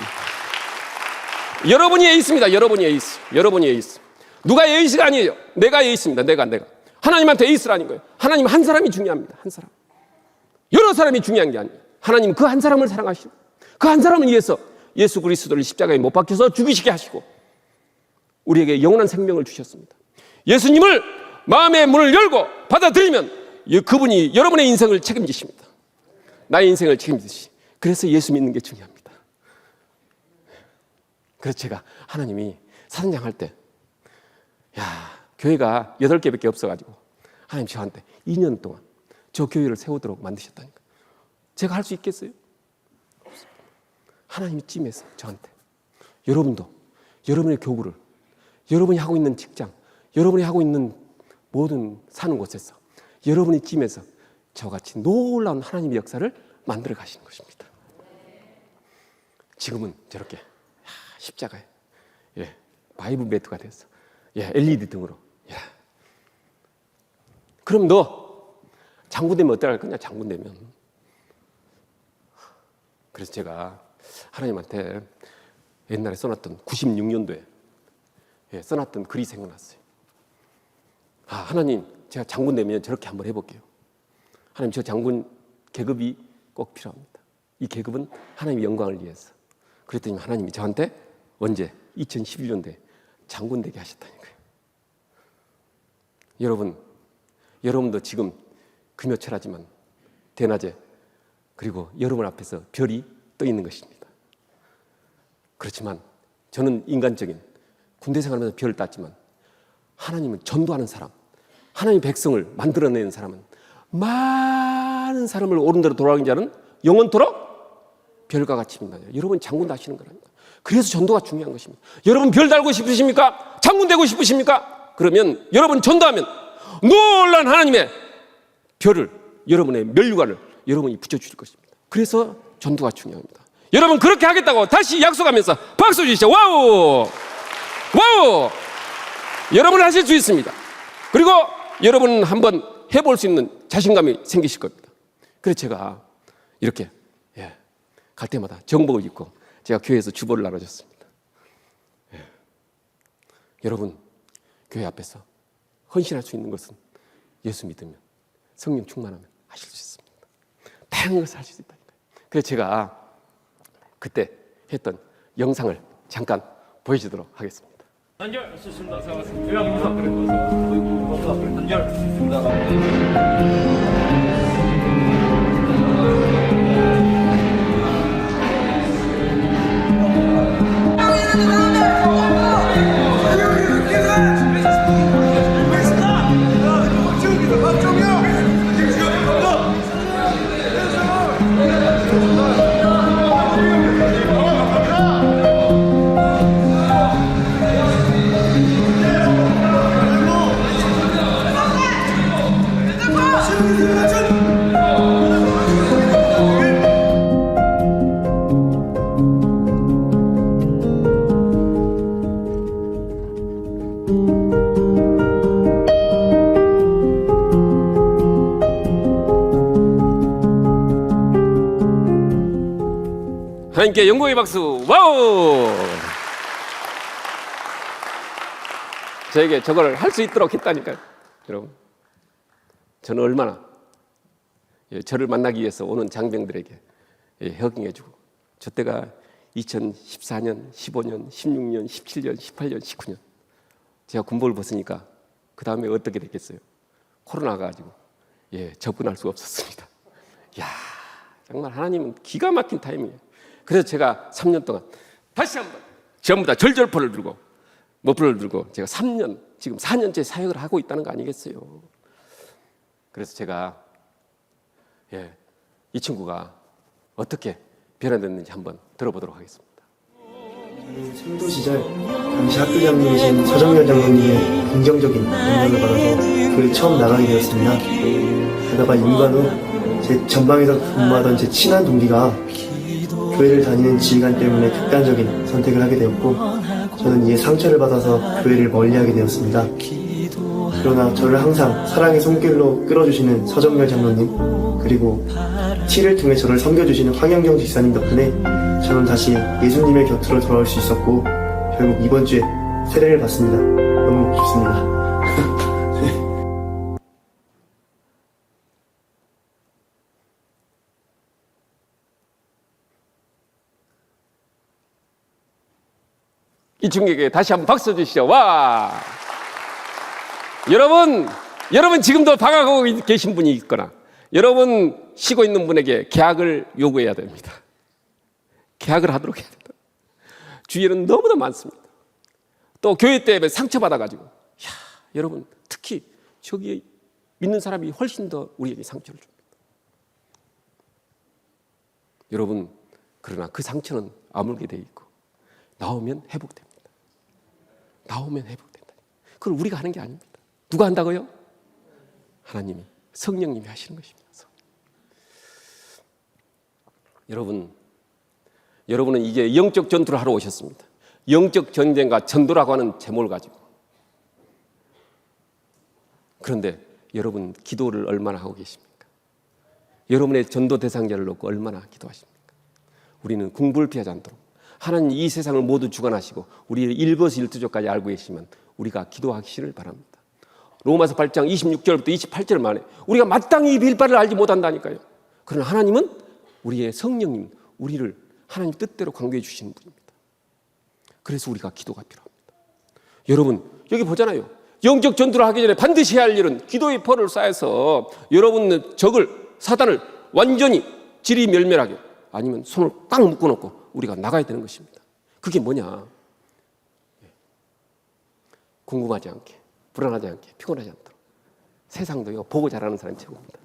여러분이 에이스입니다. 여러분이 에이스. 누가 에이스가 아니에요. 내가 에이스입니다. 내가 하나님한테 에이스라는 거예요. 하나님 한 사람이 중요합니다. 한 사람, 여러 사람이 중요한 게 아니에요. 하나님 그 한 사람을 사랑하시고 그 한 사람을 위해서 예수 그리스도를 십자가에 못 박혀서 죽이시게 하시고 우리에게 영원한 생명을 주셨습니다. 예수님을 마음의 문을 열고 받아들이면 그분이 여러분의 인생을 책임지십니다. 나의 인생을 책임지시. 그래서 예수 믿는 게 중요합니다. 그래서 제가 하나님이 사단장 할 때 교회가 8개밖에 없어가지고 하나님 저한테 2년 동안 저 교회를 세우도록 만드셨다니까. 제가 할 수 있겠어요? 없습니다. 하나님이 찜해서 저한테 여러분도 여러분의 교구를, 여러분이 하고 있는 직장, 여러분이 하고 있는 모든 사는 곳에서 여러분이 찜해서 저같이 놀라운 하나님의 역사를 만들어 가시는 것입니다. 지금은 저렇게 십자가에 바이브 매트가 됐어. LED 등으로. 그럼 너 장군 되면 어떡할 거냐? 장군 되면. 그래서 제가 하나님한테 옛날에 써놨던 96년도에 써놨던 글이 생각났어요. 하나님, 제가 장군 되면 저렇게 한번 해볼게요. 하나님, 저 장군 계급이 꼭 필요합니다. 이 계급은 하나님의 영광을 위해서. 그랬더니 하나님이 저한테 언제? 2011년도에 장군 되게 하셨다니까요. 여러분도 지금 금요철하지만 대낮에 그리고 여러분 앞에서 별이 떠 있는 것입니다. 그렇지만 저는 인간적인 군대 생활하면서 별을 땄지만 하나님은 전도하는 사람, 하나님의 백성을 만들어내는 사람은 많은 사람을 옳은 대로 돌아가는 자는 영원토록 별과 같이입니다. 여러분 장군 다시는 거랍니다. 그래서 전도가 중요한 것입니다. 여러분 별 달고 싶으십니까? 장군 되고 싶으십니까? 그러면 여러분 전도하면 놀란 하나님의 별을, 여러분의 멸류관을 여러분이 붙여주실 것입니다. 그래서 전도가 중요합니다. 여러분 그렇게 하겠다고 다시 약속하면서 박수 주시죠. 와우! 와우! 여러분은 하실 수 있습니다. 그리고 여러분은 한번 해볼 수 있는 자신감이 생기실 겁니다. 그래서 제가 이렇게 갈 때마다 정복을 입고 제가 교회에서 주보를 나눠줬습니다. 여러분 교회 앞에서 헌신할 수 있는 것은 예수 믿으면, 성령 충만하면 하실 수 있습니다. 다양한 것을 할 수 있다니까요. 그래서 제가 그때 했던 영상을 잠깐 보여주도록 하겠습니다. 단결 좋습니다. 단결 좋습니다. 하나님께 영광의 박수. 와우! 저에게 저걸 할 수 있도록 했다니까요. 여러분, 저는 얼마나 저를 만나기 위해서 오는 장병들에게 허경해주고, 저 때가 2014년, 15년, 16년, 17년, 18년, 19년 제가 군복을 벗으니까 그 다음에 어떻게 됐겠어요? 코로나가 가지고 접근할 수가 없었습니다. 야, 정말 하나님은 기가 막힌 타이밍이에요. 그래서 제가 3년 동안 다시 한번 전부 다 절절포를 들고 머플러를 들고 제가 3년, 지금 4년째 사역을 하고 있다는 거 아니겠어요? 그래서 제가 이 친구가 어떻게 변화됐는지 한번 들어보도록 하겠습니다. 저는 생도 시절 당시 학교장님이신 서정열 장로님의 긍정적인 영향을 받아서 교회 처음 나가게 되었습니다. 게다가 임관 후 제 전방에서 근무하던 제 친한 동기가 교회를 다니는 지휘관 때문에 극단적인 선택을 하게 되었고, 저는 이에 상처를 받아서 교회를 멀리하게 되었습니다. 그러나 저를 항상 사랑의 손길로 끌어주시는 서정열 장로님, 그리고 티를 통해 저를 섬겨주시는 황영경 집사님 덕분에 저는 다시 예수님의 곁으로 돌아올 수 있었고, 결국 이번 주에 세례를 받습니다. 너무 기쁘습니다. 이 친구에게 다시 한번 박수 주시죠. 와! 여러분 지금도 방황하고 계신 분이 있거나 여러분 쉬고 있는 분에게 계약을 요구해야 됩니다. 계약을 하도록 해야 됩니다. 주위에는 너무나 많습니다. 또 교회 때문에 상처받아가지고 여러분 특히 저기에 믿는 사람이 훨씬 더 우리에게 상처를 줍니다. 여러분 그러나 그 상처는 아물게 돼 있고 나오면 회복됩니다. 나오면 회복된다. 그걸 우리가 하는 게 아닙니다. 누가 한다고요? 하나님이, 성령님이 하시는 것입니다. 여러분은 이제 영적 전투를 하러 오셨습니다. 영적 전쟁과 전도라고 하는 제목을 가지고. 그런데 여러분 기도를 얼마나 하고 계십니까? 여러분의 전도 대상자를 놓고 얼마나 기도하십니까? 우리는 공부를 피하지 않도록 하나님 이 세상을 모두 주관하시고 우리의 일거수일투족까지 알고 계시면 우리가 기도하시기를 바랍니다. 로마서 8장 26절부터 28절 만에 우리가 마땅히 빌 바를 알지 못한다니까요. 그러나 하나님은 우리의 성령님, 우리를 하나님 뜻대로 관계해 주시는 분입니다. 그래서 우리가 기도가 필요합니다. 여러분 여기 보잖아요. 영적 전투를 하기 전에 반드시 해야 할 일은 기도의 벌을 쌓아서 여러분의 적을, 사단을 완전히 지리멸멸하게, 아니면 손을 꽉 묶어놓고 우리가 나가야 되는 것입니다. 그게 뭐냐? 궁금하지 않게, 불안하지 않게, 피곤하지 않도록. 세상도 이거 보고 잘하는 사람이 최고입니다.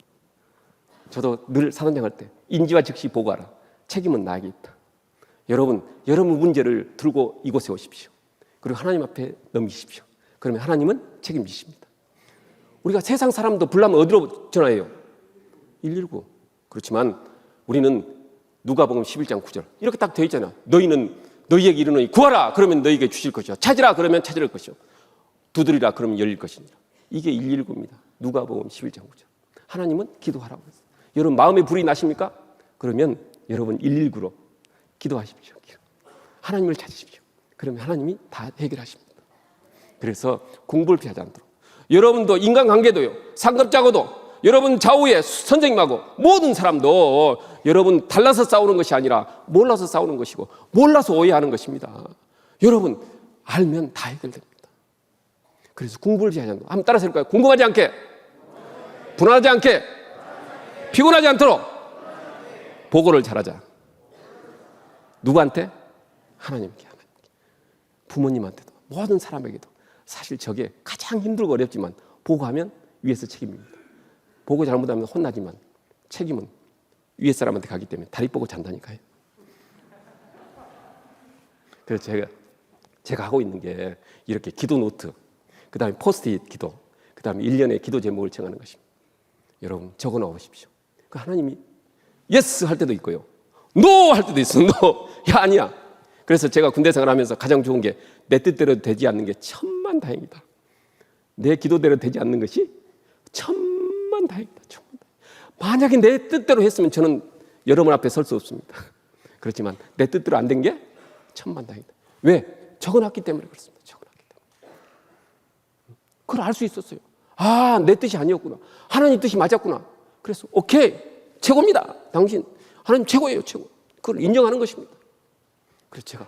저도 늘 사단장 할 때 인지와 즉시 보고하라. 책임은 나에게 있다. 여러분 문제를 들고 이곳에 오십시오. 그리고 하나님 앞에 넘기십시오. 그러면 하나님은 책임지십니다. 우리가 세상 사람도 불나면 어디로 전화해요? 119. 그렇지만 우리는 누가복음 11장 9절 이렇게 딱 되어 있잖아. 너희는 너희에게 이르노니 구하라 그러면 너희에게 주실 것이요 찾으라 그러면 찾을 것이요 두드리라 그러면 열릴 것이니라. 이게 119입니다. 누가복음 11장 9절. 하나님은 기도하라고 했어요. 여러분 마음에 불이 나십니까? 그러면 여러분 119로 기도하십시오. 하나님을 찾으십시오. 그러면 하나님이 다 해결하십니다. 그래서 공부를 피하지 않도록. 여러분도 인간관계도요. 상급자고도 여러분 좌우에 선생님하고 모든 사람도 여러분 달라서 싸우는 것이 아니라 몰라서 싸우는 것이고 몰라서 오해하는 것입니다. 여러분 알면 다 해결됩니다. 그래서 공부를 피하지 않도록. 한번 따라서 해볼까요? 궁금하지 않게, 분하지 않게, 피곤하지 않도록 보고를 잘하자. 누구한테? 하나님께. 부모님한테도 모든 사람에게도. 사실 저게 가장 힘들고 어렵지만 보고하면 위에서 책임입니다. 보고 잘못하면 혼나지만 책임은 위에 사람한테 가기 때문에 다리 뻗고 잔다니까요. 그래서 제가 하고 있는 게 이렇게 기도 노트, 그 다음에 포스트잇 기도, 그 다음에 1년의 기도 제목을 정하는 것입니다. 여러분 적어 놓으십시오. 그 하나님이 예스 할 때도 있고요, 노 할 때도 있어. 노, 야 아니야. 그래서 제가 군대 생활하면서 가장 좋은 게 내 뜻대로 되지 않는 게 천만다행이다. 내 기도대로 되지 않는 것이 천만다행이다. 만약에 내 뜻대로 했으면 저는 여러분 앞에 설 수 없습니다. 그렇지만 내 뜻대로 안 된 게 천만다행이다. 왜? 적어놨기 때문에 그렇습니다. 적어놨기 때문에. 그걸 알 수 있었어요. 아, 내 뜻이 아니었구나. 하나님 뜻이 맞았구나. 그래서 오케이, 최고입니다. 당신 하나님 최고예요, 최고. 그걸 인정하는 것입니다. 그래서 제가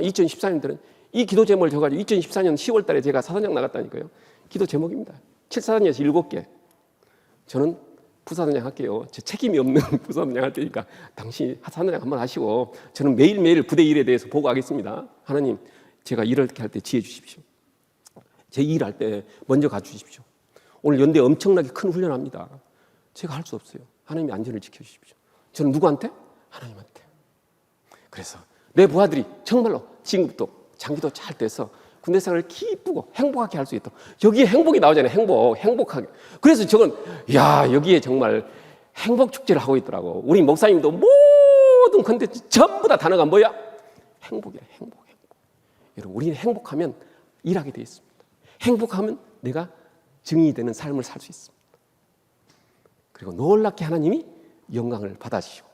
2014년 때는 이 기도 제목을 적어가지고 2014년 10월 달에 제가 사단장 나갔다니까요. 기도 제목입니다. 7사단에서 7개. 저는 부사단장 할게요. 제 책임이 없는 부사단장 할 테니까 당신이 사단장 한번 하시고 저는 매일매일 부대 일에 대해서 보고하겠습니다. 하나님, 제가 이렇게 할 때 지혜 주십시오. 제 일할 때 먼저 가주십시오. 오늘 연대 엄청나게 큰 훈련합니다. 제가 할 수 없어요. 하나님이 안전을 지켜주십시오. 저는 누구한테? 하나님한테. 그래서 내 부하들이 정말로 지금부터 장기도 잘 돼서 군대 생활을 기쁘고 행복하게 할 수 있도록. 여기에 행복이 나오잖아요. 행복하게. 그래서 저건 여기에 정말 행복 축제를 하고 있더라고. 우리 목사님도 모든 컨텐츠 전부 다 단어가 뭐야? 행복이야. 행복. 여러분 우리는 행복하면 일하게 돼 있습니다. 행복하면 내가 증인이 되는 삶을 살 수 있습니다. 그리고 놀랍게 하나님이 영광을 받아주시고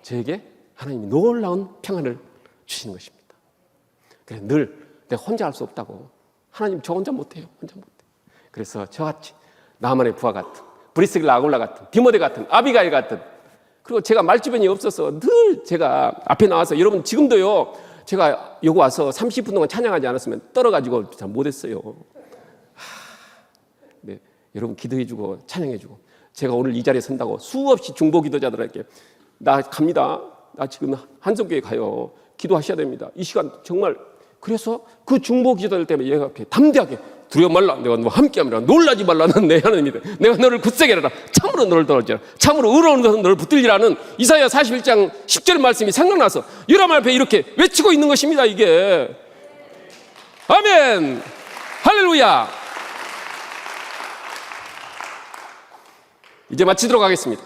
저에게 하나님이 놀라운 평안을 주시는 것입니다. 그래서 늘 내가 혼자 할 수 없다고. 하나님 저 혼자 못해요. 그래서 저같이 나만의 부하 같은 브리스길라 아굴라 같은 디모데 같은 아비가일 같은, 그리고 제가 말주변이 없어서 늘 제가 앞에 나와서, 여러분 지금도요 제가 여기 와서 30분 동안 찬양하지 않았으면 떨어가지고 잘 못했어요. 네, 여러분 기도해주고 찬양해주고, 제가 오늘 이 자리에 선다고 수없이 중보 기도자들에게 나 갑니다. 나 지금 한성교회 가요. 기도하셔야 됩니다. 이 시간 정말. 그래서 그 중보 기도들 때문에 얘가 앞에 담대하게 두려워 말라. 내가 너와 함께함이라. 놀라지 말라. 난 내 하나님이다. 내가 너를 굳세게 하라. 참으로 너를 도와주라. 참으로 의로운 것은 너를 붙들리라는 이사야 41장 10절 말씀이 생각나서 여러분 앞에 이렇게 외치고 있는 것입니다. 이게. 아멘. 할렐루야. 이제 마치도록 하겠습니다.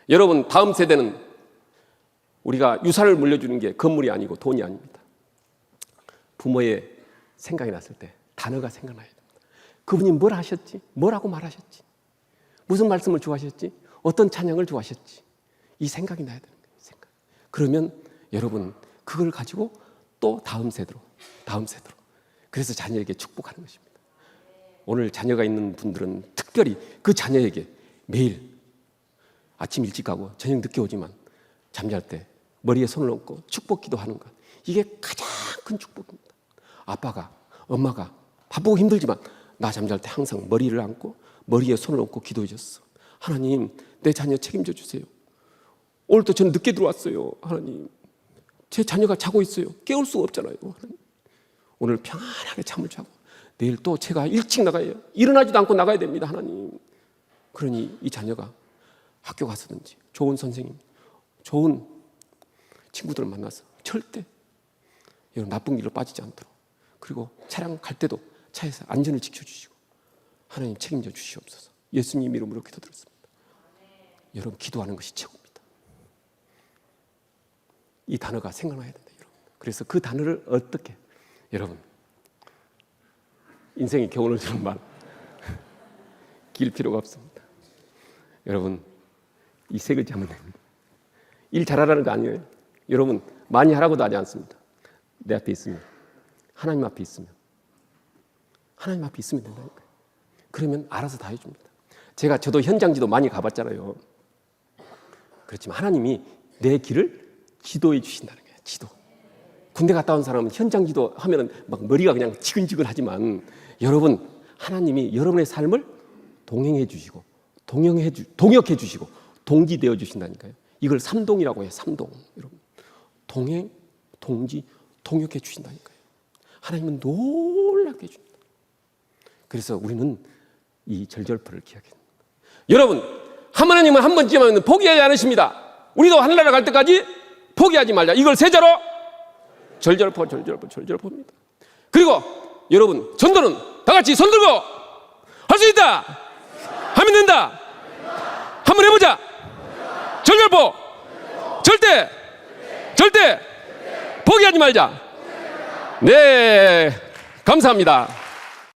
여러분 다음 세대는 우리가 유산을 물려주는 게 건물이 아니고 돈이 아닙니다. 부모의 생각이 났을 때 단어가 생각나야 됩니다. 그분이 뭘 하셨지? 뭐라고 말하셨지? 무슨 말씀을 주하셨지? 어떤 찬양을 주하셨지? 이 생각이 나야 되는 거예요. 생각. 그러면 여러분 그걸 가지고 또 다음 세대로. 그래서 자녀에게 축복하는 것입니다. 오늘 자녀가 있는 분들은 특별히 그 자녀에게 매일 아침 일찍 가고 저녁 늦게 오지만 잠잘 때 머리에 손을 얹고 축복 기도하는 것, 이게 가장 큰 축복입니다. 아빠가, 엄마가 바쁘고 힘들지만 나 잠잘 때 항상 머리를 안고 머리에 손을 얹고 기도해 줬어. 하나님, 내 자녀 책임져 주세요. 오늘도 저는 늦게 들어왔어요. 하나님, 제 자녀가 자고 있어요. 깨울 수가 없잖아요. 하나님, 오늘 평안하게 잠을 자고 내일 또 제가 일찍 나가요. 일어나지도 않고 나가야 됩니다. 하나님. 그러니 이 자녀가 학교 가서든지 좋은 선생님, 좋은 친구들을 만나서 절대 이런 나쁜 길로 빠지지 않도록, 그리고 차량 갈 때도 차에서 안전을 지켜주시고 하나님 책임져 주시옵소서. 예수님 이름으로 기도드렸습니다. 여러분 기도하는 것이 최고입니다. 이 단어가 생각나야 된다, 여러분. 그래서 그 단어를 어떻게, 여러분, 인생의 교훈을 주는 말, 길 필요가 없습니다. 여러분, 이 세 글자면 됩니다. 일 잘하라는 거 아니에요. 여러분, 많이 하라고도 하지 않습니다. 내 앞에 있으면, 하나님 앞에 있으면, 하나님 앞에 있으면 된다니까요. 그러면 알아서 다 해줍니다. 저도 현장지도 많이 가봤잖아요. 그렇지만 하나님이 내 길을 지도해 주신다는 거예요. 지도. 군대 갔다 온 사람은 현장지도 하면은 막 머리가 그냥 지근지근하지만, 여러분, 하나님이 여러분의 삶을 동행해 주시고, 동역해 주시고, 동지되어 주신다니까요. 이걸 삼동이라고 해요. 삼동. 여러분, 동행, 동지, 동역해 주신다니까요. 하나님은 놀랍게 해줍니다. 그래서 우리는 이 절절포를 기억해야 됩니다. 여러분, 하나님은 한 번 지으면 포기하지 않으십니다. 우리도 하늘나라 갈 때까지 포기하지 말자. 이걸 세자로 절절포, 절절포, 절절포입니다. 그리고 여러분, 전도는 다 같이 손 들고 할 수 있다. 하면 된다. 한번 해보자. 절절포. 절대 포기하지 말자. 네, 감사합니다.